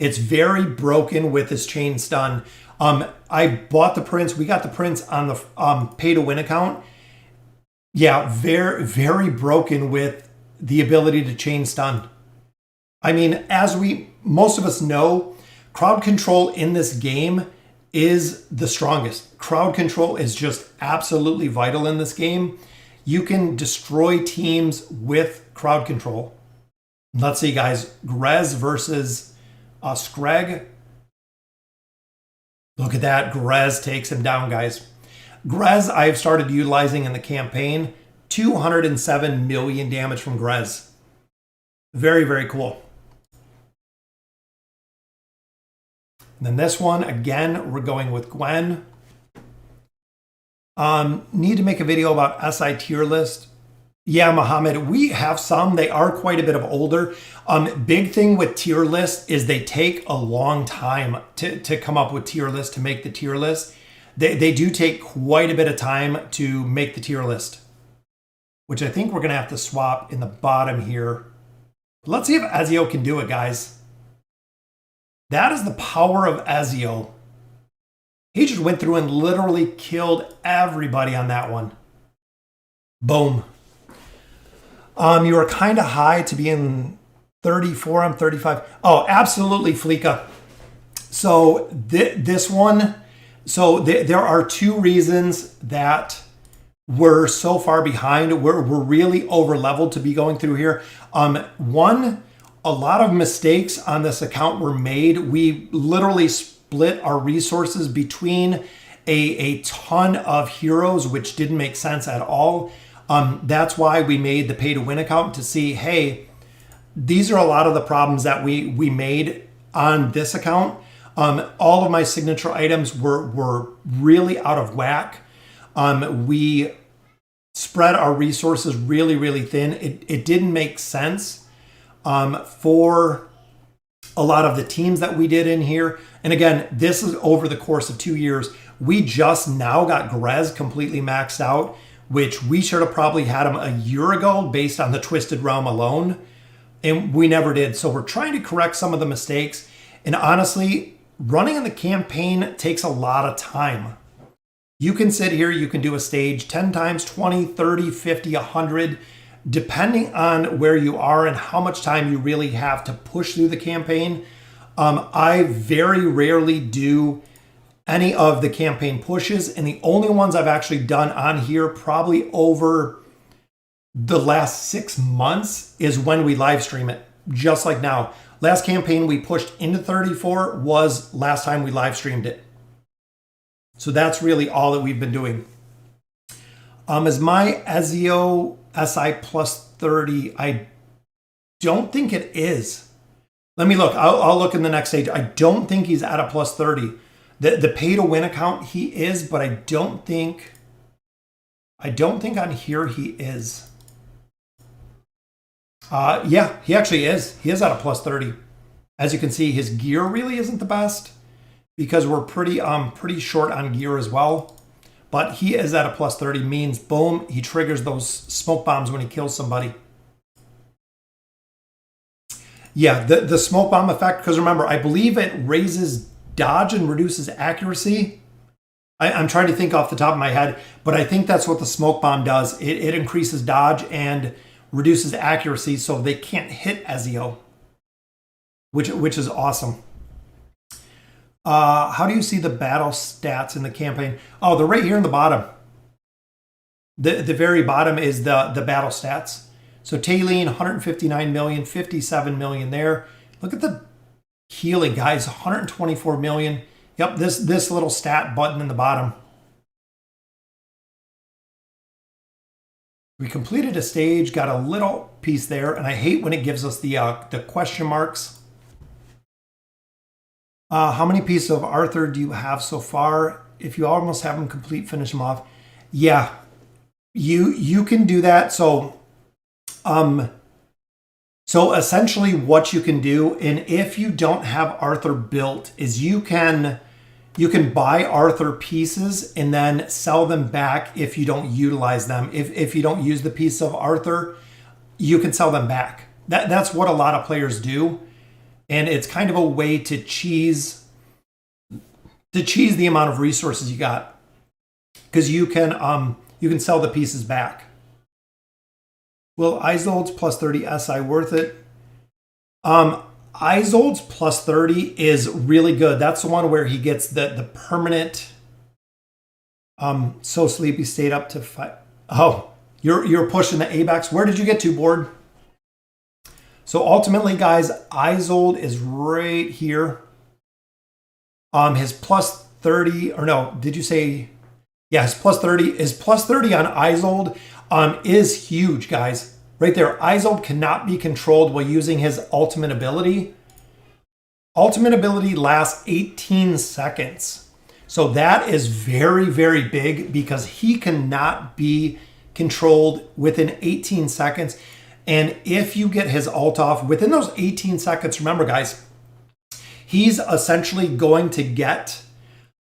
It's very broken with his chain stun. I bought the Prince. We got the Prince on the pay-to-win account. Yeah, very, very broken with the ability to chain stun. I mean, as most of us know, crowd control in this game is the strongest. Crowd control is just absolutely vital in this game. You can destroy teams with crowd control. Let's see, guys. Grez versus Screg. Look at that. Grez takes him down, guys. Grez, I've started utilizing in the campaign. 207 million damage from Grez. Very, very cool. And then this one, again, we're going with Gwen. Need to make a video about SI tier list. Yeah, Mohammed, we have some. They are quite a bit of older. Big thing with tier lists is they take a long time to come up with tier lists, to make the tier list. They do take quite a bit of time to make the tier list, which I think we're going to have to swap in the bottom here. Let's see if Ezio can do it, guys. That is the power of Ezio. He just went through and literally killed everybody on that one. Boom. You are kind of high to be in 34. I'm 35. Oh, absolutely, Fleeka. So this one, so there are two reasons that we're so far behind. We're really over leveled to be going through here. One, A lot of mistakes on this account were made. We literally split our resources between a ton of heroes, which didn't make sense at all. That's why we made the pay to win account, to see, hey, these are a lot of the problems that we made on this account. All of my signature items were really out of whack. We spread our resources really, really thin. It didn't make sense for a lot of the teams that we did in here. And again, this is over the course of 2 years. We just now got Grez completely maxed out, which we should have probably had him a year ago based on the Twisted Realm alone. And we never did. So we're trying to correct some of the mistakes. And honestly, running in the campaign takes a lot of time. You can sit here, you can do a stage 10 times, 20, 30, 50, 100, depending on where you are and how much time you really have to push through the campaign. I very rarely do any of the campaign pushes, and the only ones I've actually done on here probably over the last 6 months is when we live stream it, just like now. Last campaign we pushed into 34 was last time we live streamed it. So that's really all that we've been doing. Is my Ezio SI plus 30? I don't think it is. Let me look. I'll look in the next stage. I don't think he's at a plus 30. The pay to win account he is, but I don't think on here he is. Yeah, he actually is. He is at a plus 30. As you can see, his gear really isn't the best because we're pretty short on gear as well. But he is at a plus 30, means boom, he triggers those smoke bombs when he kills somebody. Yeah, the smoke bomb effect, because remember, I believe it raises dodge and reduces accuracy. I'm trying to think off the top of my head, but I think that's what the smoke bomb does. It increases dodge and reduces accuracy, so they can't hit Ezio, which is awesome. How do you see the battle stats in the campaign? Oh, they're right here in the bottom. The very bottom is the battle stats. So Taylene, 159 million, 57 million there. Look at the healing, guys, 124 million. Yep, this little stat button in the bottom. We completed a stage, got a little piece there, and I hate when it gives us the question marks. How many pieces of Arthur do you have so far? If you almost have them complete, finish them off. Yeah, you can do that. So essentially what you can do, and if you don't have Arthur built, is you can buy Arthur pieces and then sell them back if you don't utilize them. If you don't use the piece of Arthur, you can sell them back. That's what a lot of players do. And it's kind of a way to cheese the amount of resources you got, because you can sell the pieces back. Will Isold's plus 30 SI worth it? Isold's plus 30 is really good. That's the one where he gets the permanent. So sleepy stayed up to 5. Oh, you're pushing the ABAX. Where did you get to, board? So ultimately, guys, Isold is right here. His plus 30, or no, did you say? Yeah, his plus 30 is plus 30 on Isold is huge, guys. Right there, Isold cannot be controlled while using his ultimate ability. Ultimate ability lasts 18 seconds. So that is very, very big because he cannot be controlled within 18 seconds. And if you get his ult off within those 18 seconds, remember, guys, he's essentially going to get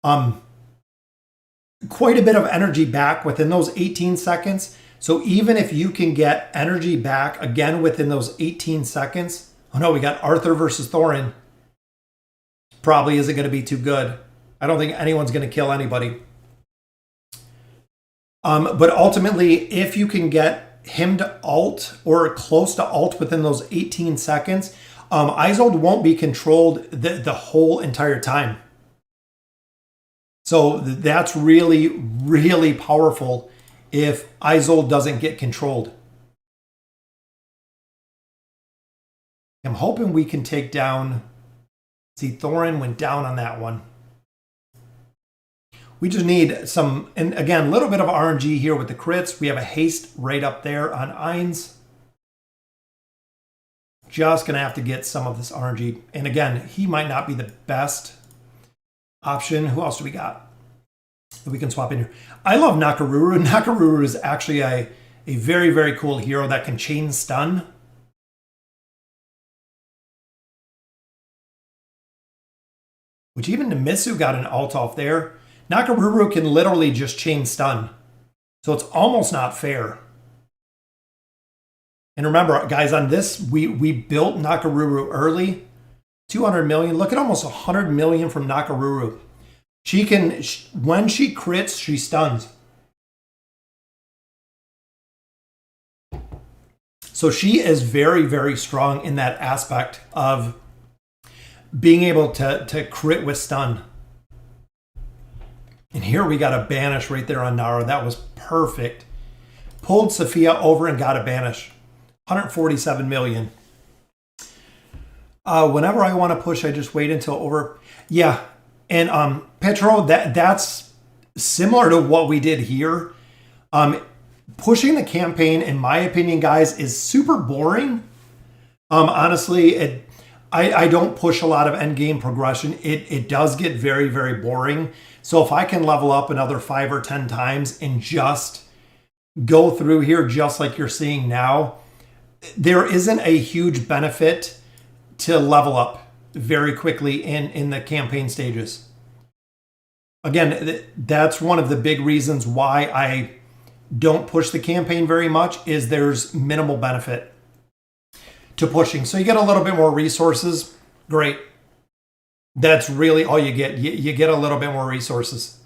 quite a bit of energy back within those 18 seconds. So even if you can get energy back again within those 18 seconds, oh no, we got Arthur versus Thorin. Probably isn't going to be too good. I don't think anyone's going to kill anybody. But ultimately, if you can get him to ult or close to ult within those 18 seconds, Isold won't be controlled the whole entire time. So that's really, really powerful if Isold doesn't get controlled. I'm hoping we can take down. See, Thorin went down on that one. We just need some, and again, a little bit of RNG here with the crits. We have a haste right up there on Eins. Just going to have to get some of this RNG. And again, he might not be the best option. Who else do we got that we can swap in here? I love Nakaruru. Nakaruru is actually a very, very cool hero that can chain stun. Which even Nemisu got an ult off there. Nakaruru can literally just chain stun. So it's almost not fair. And remember, guys, on this, we built Nakaruru early. 200 million. Look at almost 100 million from Nakaruru. She can, when she crits, she stuns. So she is very, very strong in that aspect of being able to crit with stun. And here we got a banish right there on Nara. That was perfect. Pulled Sophia over and got a banish. 147 million. Whenever I want to push, I just wait until over. Yeah. And Petro, that's similar to what we did here. Pushing the campaign, in my opinion, guys, is super boring. Honestly, I don't push a lot of endgame progression. It does get very, very boring. So if I can level up another 5 or 10 times and just go through here just like you're seeing now, there isn't a huge benefit to level up very quickly in the campaign stages. Again, that's one of the big reasons why I don't push the campaign very much, is there's minimal benefit to pushing. So you get a little bit more resources. Great. That's really all you get. You get a little bit more resources.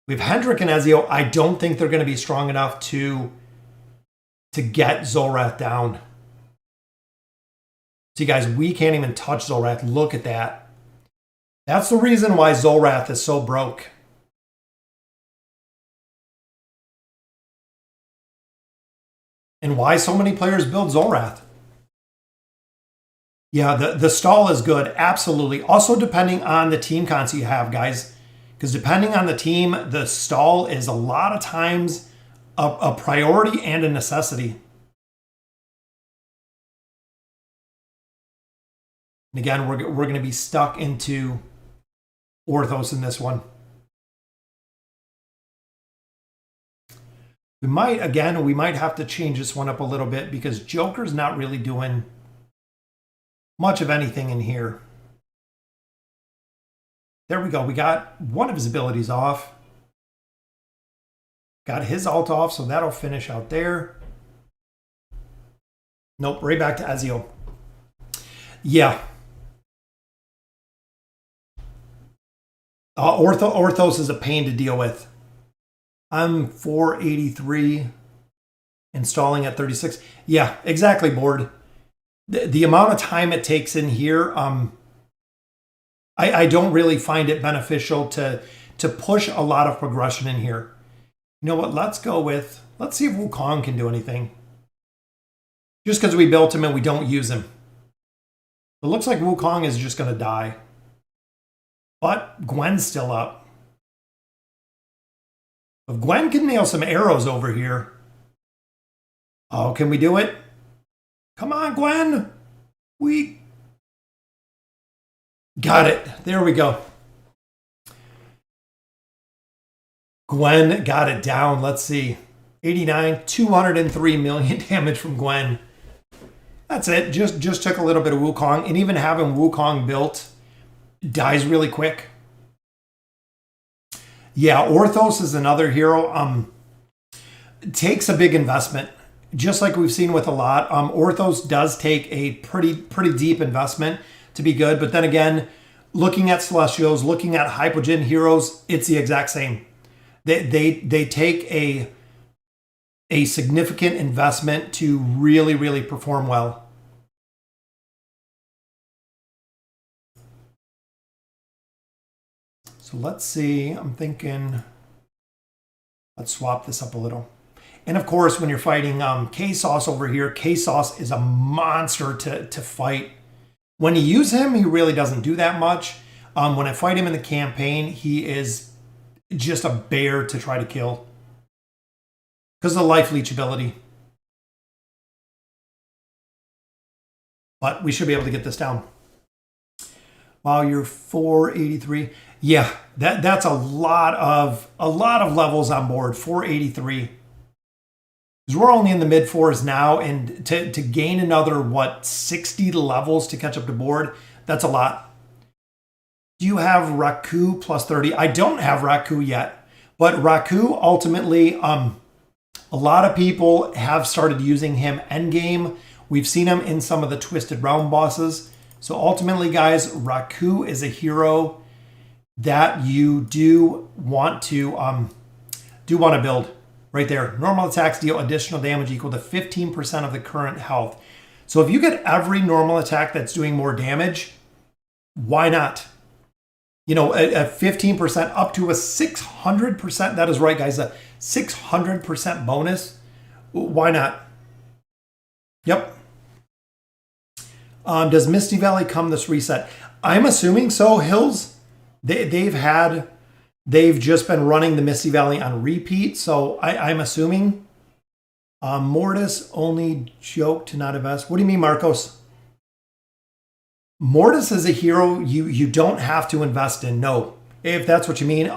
We have Hendrik and Ezio. I don't think they're going to be strong enough to get Zolrath down. See, guys, we can't even touch Zolrath. Look at that. That's the reason why Zolrath is so broke. And why so many players build Zolrath. Yeah, the stall is good. Absolutely. Also, depending on the team cons you have, guys. Because depending on the team, the stall is a lot of times a priority and a necessity. And again, we're going to be stuck into Orthos in this one. We might have to change this one up a little bit because Joker's not really doing much of anything in here. There we go. We got one of his abilities off. Got his ult off, so that'll finish out there. Nope, right back to Ezio. Yeah. Orthos is a pain to deal with. I'm 483, installing at 36. Yeah, exactly, board. The amount of time it takes in here, I don't really find it beneficial to push a lot of progression in here. You know what? Let's see if Wukong can do anything. Just because we built him and we don't use him. It looks like Wukong is just going to die. But Gwen's still up. If Gwen can nail some arrows over here. Oh, can we do it? Come on, Gwen. We got it. There we go. Gwen got it down. Let's see. 89, 203 million damage from Gwen. That's it. Just took a little bit of Wukong. And even having Wukong built dies really quick. Yeah, Orthos is another hero. Takes a big investment. Just like we've seen with a lot. Orthos does take a pretty deep investment to be good. But then again, looking at Celestials, looking at Hypogean heroes, it's the exact same. They take a significant investment to really, really perform well. So let's see. I'm thinking, let's swap this up a little. And of course, when you're fighting K-Sauce over here, K-Sauce is a monster to fight. When you use him, he really doesn't do that much. When I fight him in the campaign, he is just a bear to try to kill because of the life leech ability. But we should be able to get this down. Wow, you're 483. Yeah, that's a lot of levels on board. 483. Because we're only in the mid fours now, and to gain another 60 levels to catch up to board, that's a lot. Do you have Raku plus 30? I don't have Raku yet, but Raku ultimately, a lot of people have started using him endgame. We've seen him in some of the Twisted Realm bosses. So ultimately, guys, Raku is a hero that you do want to build right there. Normal attacks deal additional damage equal to 15% of the current health. So if you get every normal attack that's doing more damage, why not? You know, a 15% up to a 600%. That is right, guys. A 600% bonus. Why not? Yep. Does Misty Valley come this reset? I'm assuming so, Hills. They've just been running the Misty Valley on repeat, so I'm assuming. Mortis only joke to not invest. What do you mean, Marcos? Mortis is a hero you don't have to invest in. No, if that's what you mean.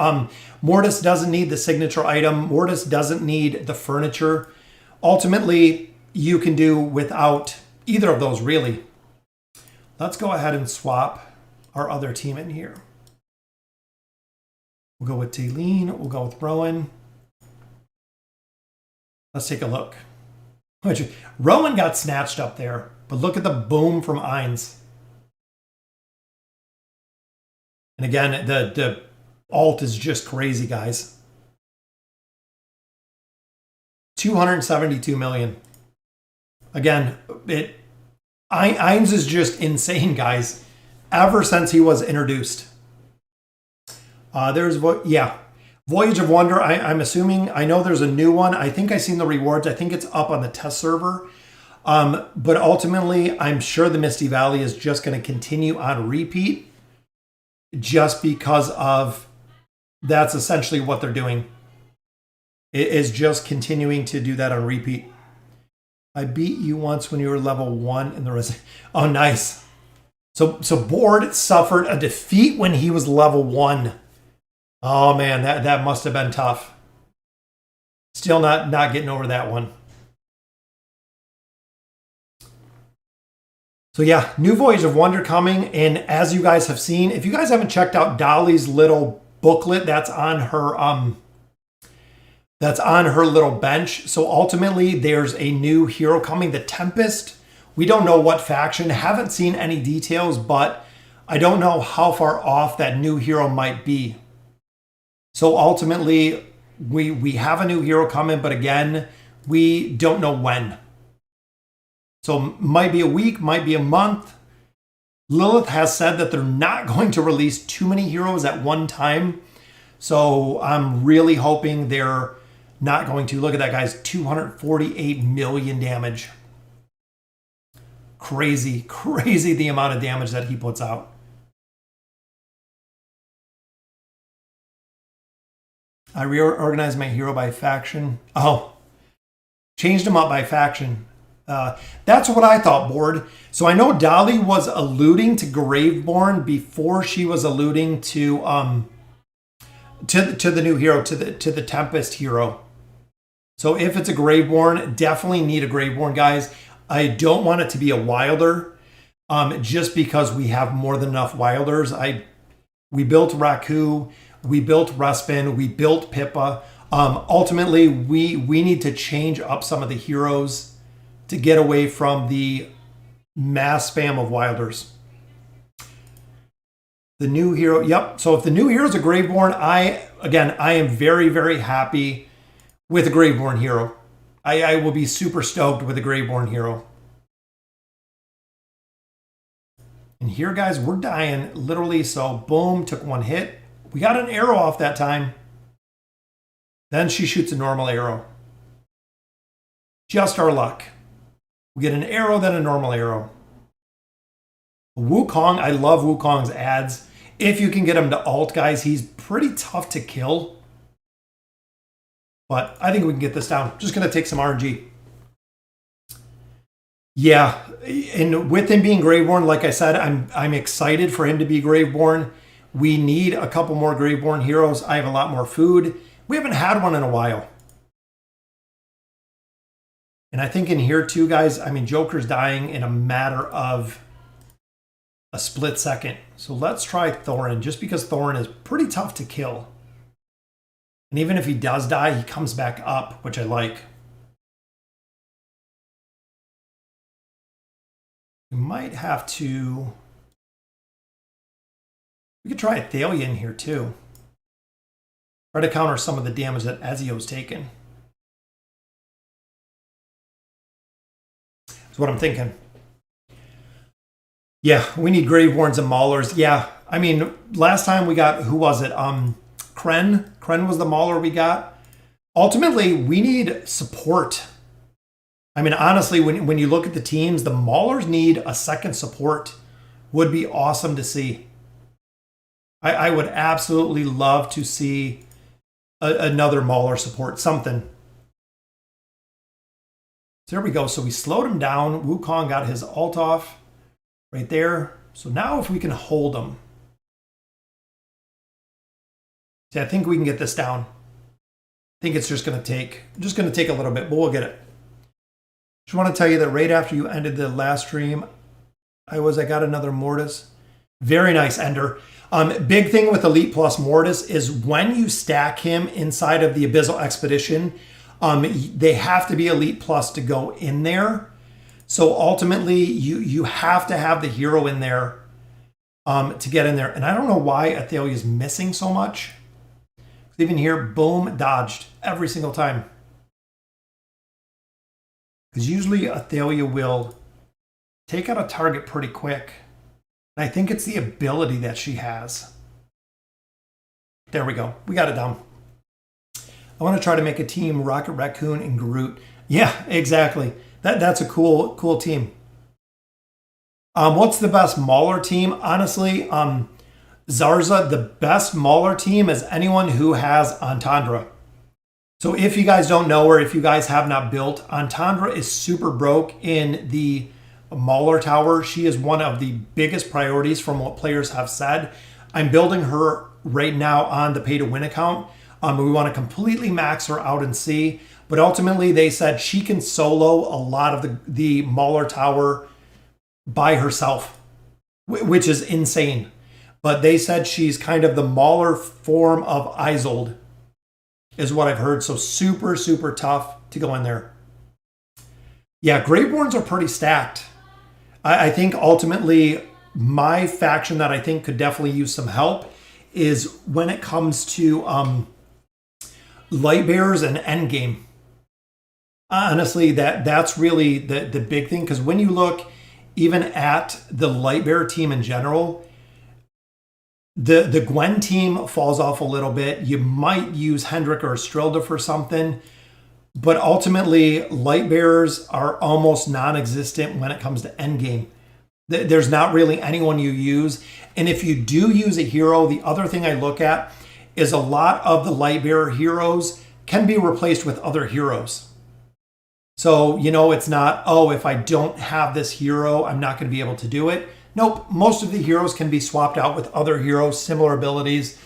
Mortis doesn't need the signature item. Mortis doesn't need the furniture. Ultimately, you can do without either of those, really. Let's go ahead and swap our other team in here. We'll go with Taylene. We'll go with Rowan. Let's take a look. Rowan got snatched up there, but look at the boom from Eins. And again, the alt is just crazy, guys. 272 million. Again, Eins is just insane, guys. Ever since he was introduced. Voyage of Wonder. I'm assuming, I know there's a new one. I think I've seen the rewards. I think it's up on the test server. But ultimately, I'm sure the Misty Valley is just going to continue on repeat. Just because of that's essentially what they're doing. It is just continuing to do that on repeat. I beat you once when you were level 1 in the rest. Oh, nice. So Board suffered a defeat when he was level 1. Oh man, that must have been tough. Still not getting over that one. So yeah, new Voyage of Wonder coming. And as you guys have seen, if you guys haven't checked out Dolly's little booklet that's on her little bench. So ultimately there's a new hero coming, the Tempest. We don't know what faction, haven't seen any details, but I don't know how far off that new hero might be. So ultimately we have a new hero coming, but again, we don't know when. So might be a week, might be a month. Lilith has said that they're not going to release too many heroes at one time. So I'm really hoping they're not going to. Look at that, guys. 248 million damage. Crazy the amount of damage that he puts out. I reorganized my hero by faction. Oh, changed him up by faction. That's what I thought, Board. So I know Dolly was alluding to Graveborn before she was alluding to the new hero, to the Tempest hero. So if it's a Graveborn, definitely need a Graveborn, guys. I don't want it to be a Wilder, just because we have more than enough Wilders. We built Raku, we built Respin, we built Pippa. Ultimately, we need to change up some of the heroes to get away from the mass spam of Wilders. The new hero, yep. So if the new hero is a Graveborn, I am very, very happy with a Graveborn hero. I will be super stoked with a Graveborn hero. And here, guys, we're dying literally. So boom, took one hit. We got an arrow off that time. Then she shoots a normal arrow. Just our luck. We get an arrow, then a normal arrow. Wukong, I love Wukong's ads. If you can get him to alt, guys, he's pretty tough to kill. But I think we can get this down. Just going to take some RNG. Yeah, and with him being Graveborn, like I said, I'm excited for him to be Graveborn. We need a couple more Graveborn heroes. I have a lot more food. We haven't had one in a while. And I think in here too, guys, I mean, Joker's dying in a matter of a split second. So let's try Thorin, just because Thorin is pretty tough to kill. And even if he does die, he comes back up, which I like. We might have to... We could try Thalia in here too. Try to counter some of the damage that Ezio's taken. That's what I'm thinking. Yeah, we need Graveborns and Maulers. Yeah, I mean, last time we got, who was it? Kren. Kren was the Mauler we got. Ultimately, we need support. I mean, honestly, when you look at the teams, the Maulers need a second support. Would be awesome to see. I would absolutely love to see another Mauler support, something. So there we go. So we slowed him down. Wukong got his ult off right there. So now if we can hold him. See, I think we can get this down. I think it's just going to take a little bit, but we'll get it. Just want to tell you that right after you ended the last stream, I got another Mortis. Very nice Ender. Big thing with Elite Plus Mortis is when you stack him inside of the Abyssal Expedition, they have to be Elite Plus to go in there. So ultimately, you have to have the hero in there to get in there. And I don't know why Athalia's is missing so much. Even here, boom, dodged every single time. Because usually Athalia will take out a target pretty quick. And I think it's the ability that she has. There we go. We got it down. I want to try to make a team Rocket Raccoon and Groot. Yeah, exactly. That's a cool team. What's the best Mauler team? Honestly, Zarza, the best Mauler team is anyone who has Entendre. So if you guys don't know, or if you guys have not built, Entendre is super broke in the Mauler Tower. She is one of the biggest priorities from what players have said. I'm building her right now on the pay-to-win account. We want to completely max her out and see. But ultimately, they said she can solo a lot of the Mauler Tower by herself, which is insane. But they said she's kind of the Mauler form of Isolde, is what I've heard. So super, super tough to go in there. Yeah, Graveborns are pretty stacked. I think ultimately my faction that I think could definitely use some help is when it comes to Lightbearers and Endgame. Honestly, that's really the big thing. Because when you look even at the Lightbearer team in general, the Gwen team falls off a little bit. You might use Hendrik or Strilda for something. But ultimately, Lightbearers are almost non-existent when it comes to endgame. There's not really anyone you use. And if you do use a hero, the other thing I look at is a lot of the Lightbearer heroes can be replaced with other heroes. So, it's not, oh, if I don't have this hero, I'm not going to be able to do it. Nope, most of the heroes can be swapped out with other heroes, similar abilities.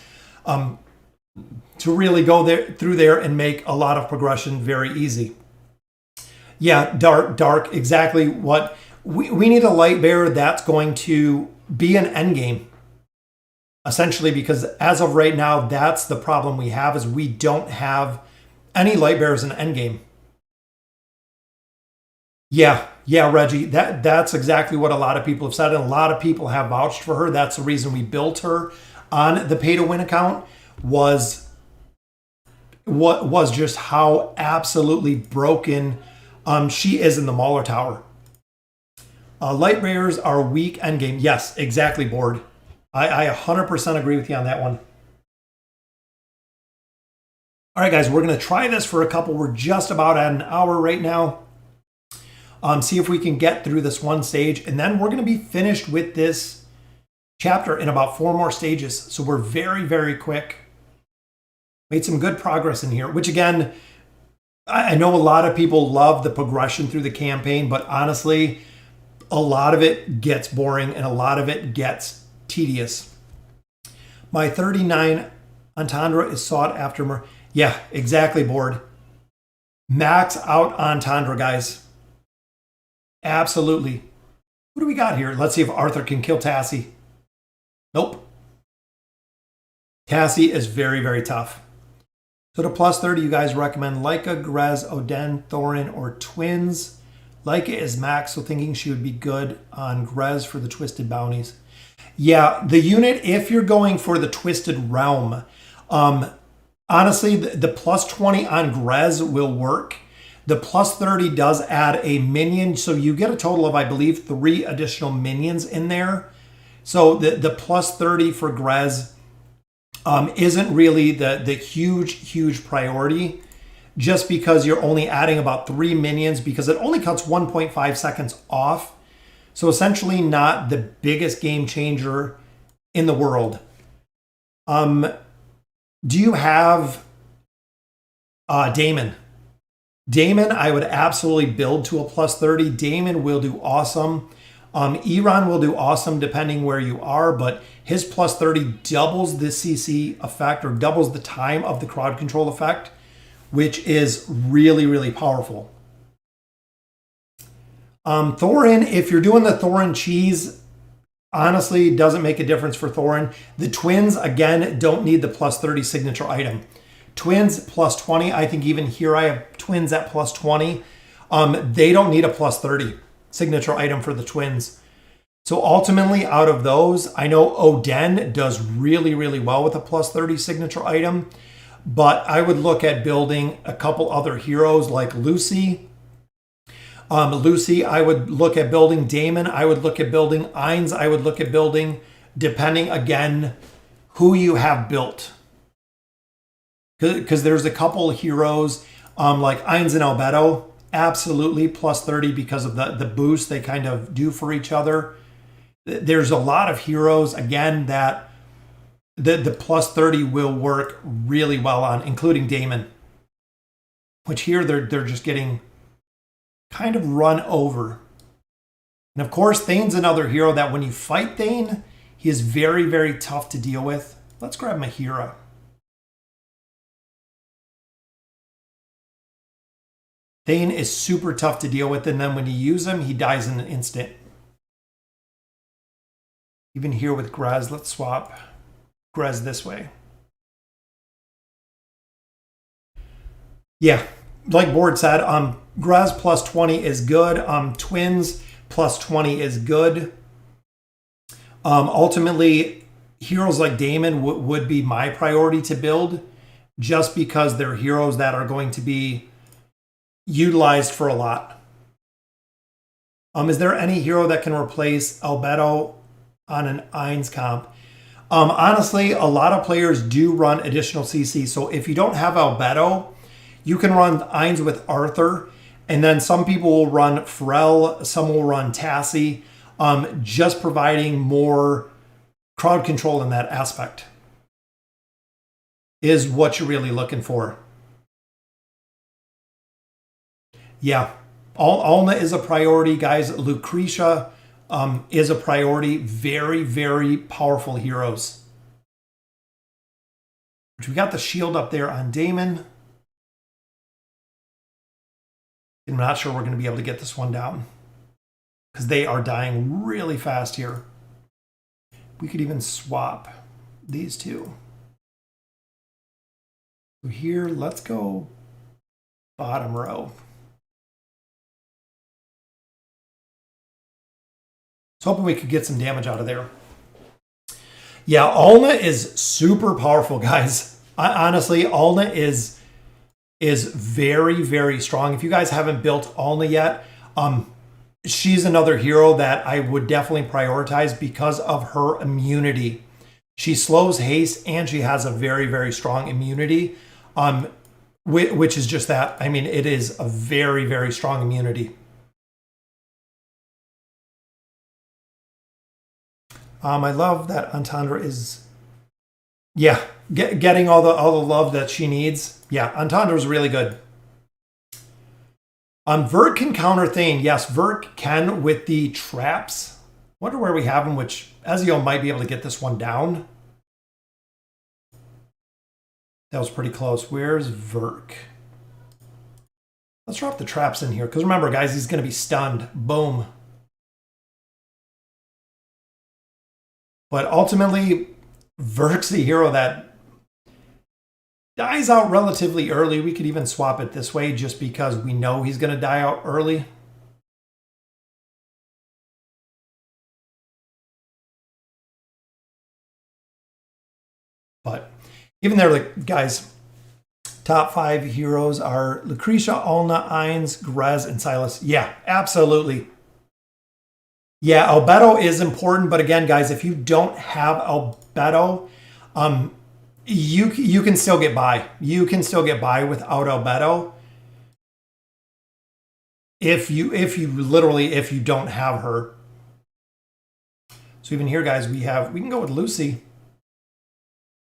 To really go through there and make a lot of progression very easy. Yeah, dark, exactly what we need a Lightbearer that's going to be an endgame. Essentially, because as of right now, that's the problem we have, is we don't have any Lightbearers in endgame. Yeah, Reggie, that's exactly what a lot of people have said, and a lot of people have vouched for her. That's the reason we built her on the pay-to-win account, was just how absolutely broken she is in the Mauler Tower. Lightbearers are weak endgame. Yes, exactly, Board. I 100% agree with you on that one. All right, guys, we're going to try this for a couple. We're just about at an hour right now. See if we can get through this one stage, and then we're going to be finished with this chapter in about 4 more stages. So we're very, very quick. Made some good progress in here, which again, I know a lot of people love the progression through the campaign, but honestly, a lot of it gets boring and a lot of it gets tedious. My 39 Entendre is sought after. Yeah, exactly, board. Max out Entendre, guys. Absolutely. What do we got here? Let's see if Arthur can kill Tassie. Nope. Tassie is very, very tough. So to plus 30, you guys recommend Leica, Grez, Oden, Thorin, or Twins. Leica is max, so thinking she would be good on Grez for the Twisted Bounties. Yeah, the unit, if you're going for the Twisted Realm, honestly, the plus 20 on Grez will work. The plus 30 does add a minion, so you get a total of, I believe, 3 additional minions in there. So the plus 30 for Grez isn't really the huge priority, just because you're only adding about 3 minions, because it only cuts 1.5 seconds off. So essentially not the biggest game changer in the world. Do you have Damon? Damon, I would absolutely build to a plus 30. Damon will do awesome. Iran will do awesome depending where you are, but his plus 30 doubles the CC effect, or doubles the time of the crowd control effect, which is really, really powerful. Thorin, if you're doing the Thorin cheese, honestly, doesn't make a difference for Thorin. The Twins, again, don't need the plus 30 signature item. Twins plus 20, I think even here I have Twins at plus 20. They don't need a plus 30 signature item for the Twins. So ultimately, out of those, I know Oden does really, really well with a plus 30 signature item, but I would look at building a couple other heroes like Lucy. Lucy, I would look at building. Damon, I would look at building. Eins, I would look at building, depending, again, who you have built. Because there's a couple heroes like Eins and Alberto, absolutely plus 30 because of the boost they kind of do for each other. There's a lot of heroes, again, that the plus 30 will work really well on, including Damon, which here they're just getting kind of run over. And of course, Thane's another hero that when you fight Thane, he is very, very tough to deal with. Let's grab Mahira. Thane is super tough to deal with, and then when you use him, he dies in an instant. Even here with Grez, let's swap Grez this way. Yeah, like Board said, Grez plus 20 is good. Twins plus 20 is good. Ultimately, heroes like Damon would be my priority to build, just because they're heroes that are going to be utilized for a lot. Is there any hero that can replace Alberto on an Eins comp? Honestly, a lot of players do run additional CC. So if you don't have Alberto, you can run Eins with Arthur, and then some people will run Pharrell, some will run Tassie, just providing more crowd control in that aspect is what you're really looking for. Yeah, Alna is a priority, guys. Lucretia is a priority. Very, very powerful heroes. We got the shield up there on Damon. I'm not sure we're going to be able to get this one down because they are dying really fast here. We could even swap these two. So here, let's go bottom row. So hoping we could get some damage out of there. Yeah, Alna is super powerful, guys. Honestly, Alna is very, very strong. If you guys haven't built Alna yet, she's another hero that I would definitely prioritize because of her immunity. She slows haste and she has a very, very strong immunity, which is just that. I mean, it is a very, very strong immunity. I love that Entendre is, yeah, getting all the love that she needs. Yeah, Entendre is really good. Vert can counter Thane. Yes, Vert can with the traps. Wonder where we have him, which Ezio might be able to get this one down. That was pretty close. Where's Verk? Let's drop the traps in here. Because remember, guys, he's going to be stunned. Boom. But ultimately, Verk's the hero that dies out relatively early. We could even swap it this way just because we know he's going to die out early. But even there, like, guys, top 5 heroes are Lucretia, Alna, Eins, Grez, and Silas. Yeah, absolutely. Yeah, Alberto is important, but again, guys, if you don't have Alberto, you can still get by. You can still get by without Alberto. If you don't have her. So even here, guys, we can go with Lucy.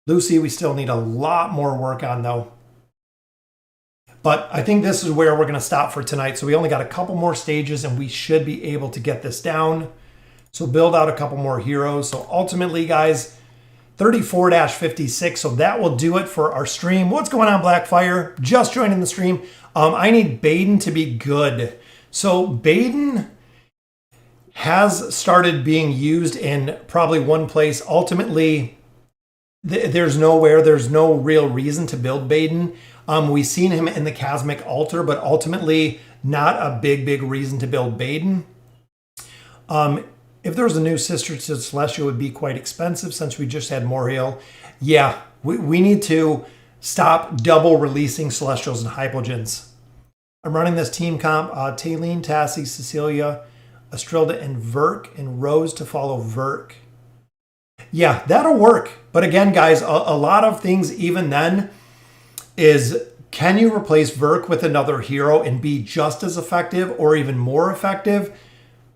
Lucy, we still need a lot more work on, though. But I think this is where we're going to stop for tonight. So we only got a couple more stages, and we should be able to get this down. So build out a couple more heroes. So ultimately, guys, 34-56. So that will do it for our stream. What's going on, Blackfire? Just joining the stream. I need Baden to be good. So Baden has started being used in probably one place. Ultimately, there's no real reason to build Baden. We've seen him in the Cosmic Altar, but ultimately not a big reason to build Baden. If there was a new Sister to Celestia, it would be quite expensive since we just had Moriel. Yeah, we need to stop double releasing Celestials and Hypogens. I'm running this team comp, Taylene, Tassie, Cecilia, Astrilda, and Verk, and Rose to follow Verk. Yeah, that'll work. But again, guys, a lot of things even then is, can you replace Verk with another hero and be just as effective or even more effective?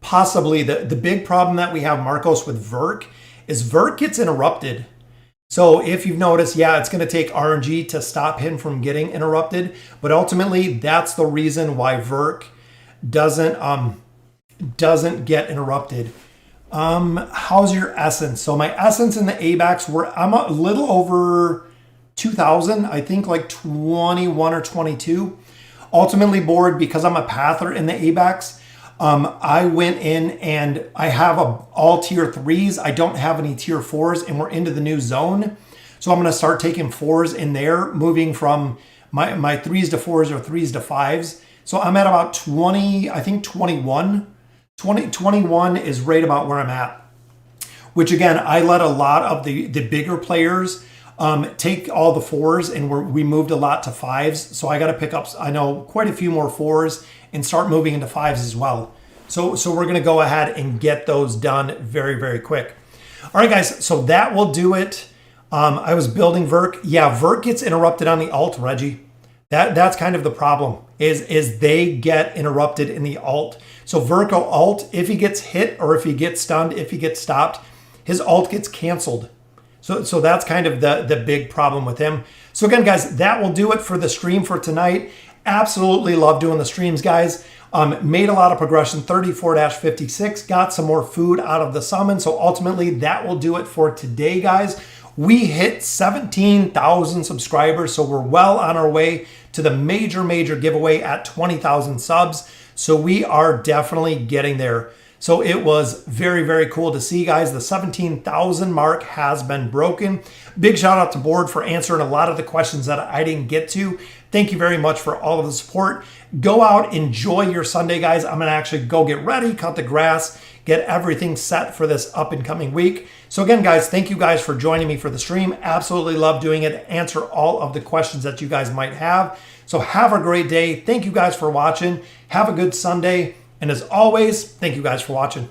Possibly. The big problem that we have, Marcos, with Verk is Verk gets interrupted. So if you've noticed, yeah, it's going to take RNG to stop him from getting interrupted. But ultimately, that's the reason why Verk doesn't get interrupted. How's your essence? So my essence in the ABACs I'm a little over 2,000, I think like 21 or 22. Ultimately bored because I'm a pather in the ABACs. I went in and I have all tier 3s. I don't have any tier 4s, and we're into the new zone. So I'm going to start taking 4s in there, moving from my 3s to 4s or 3s to 5s. So I'm at about 20, I think 21. 21 is right about where I'm at. Which again, I let a lot of the bigger players take all the 4s, and we moved a lot to 5s. So I got to pick up, I know, quite a few more 4s and start moving into 5s as well. So we're going to go ahead and get those done very quick. All right, guys, so that will do it. I was building Verk. Yeah, Verk gets interrupted on the alt, Reggie. That's kind of the problem, is they get interrupted in the alt. So Verk will alt, if he gets hit or if he gets stunned, if he gets stopped, his alt gets canceled. So that's kind of the big problem with him. So again, guys, that will do it for the stream for tonight. Absolutely love doing the streams, guys. Made a lot of progression, 34-56. Got some more food out of the summon. So ultimately, that will do it for today, guys. We hit 17,000 subscribers, so we're well on our way to the major giveaway at 20,000 subs. So we are definitely getting there. So it was very cool to see, guys. The 17,000 mark has been broken. Big shout out to Board for answering a lot of the questions that I didn't get to. Thank you very much for all of the support. Go out, enjoy your Sunday, guys. I'm going to actually go get ready, cut the grass, get everything set for this up and coming week. So again, guys, thank you guys for joining me for the stream. Absolutely love doing it. Answer all of the questions that you guys might have. So have a great day. Thank you guys for watching. Have a good Sunday. And as always, thank you guys for watching.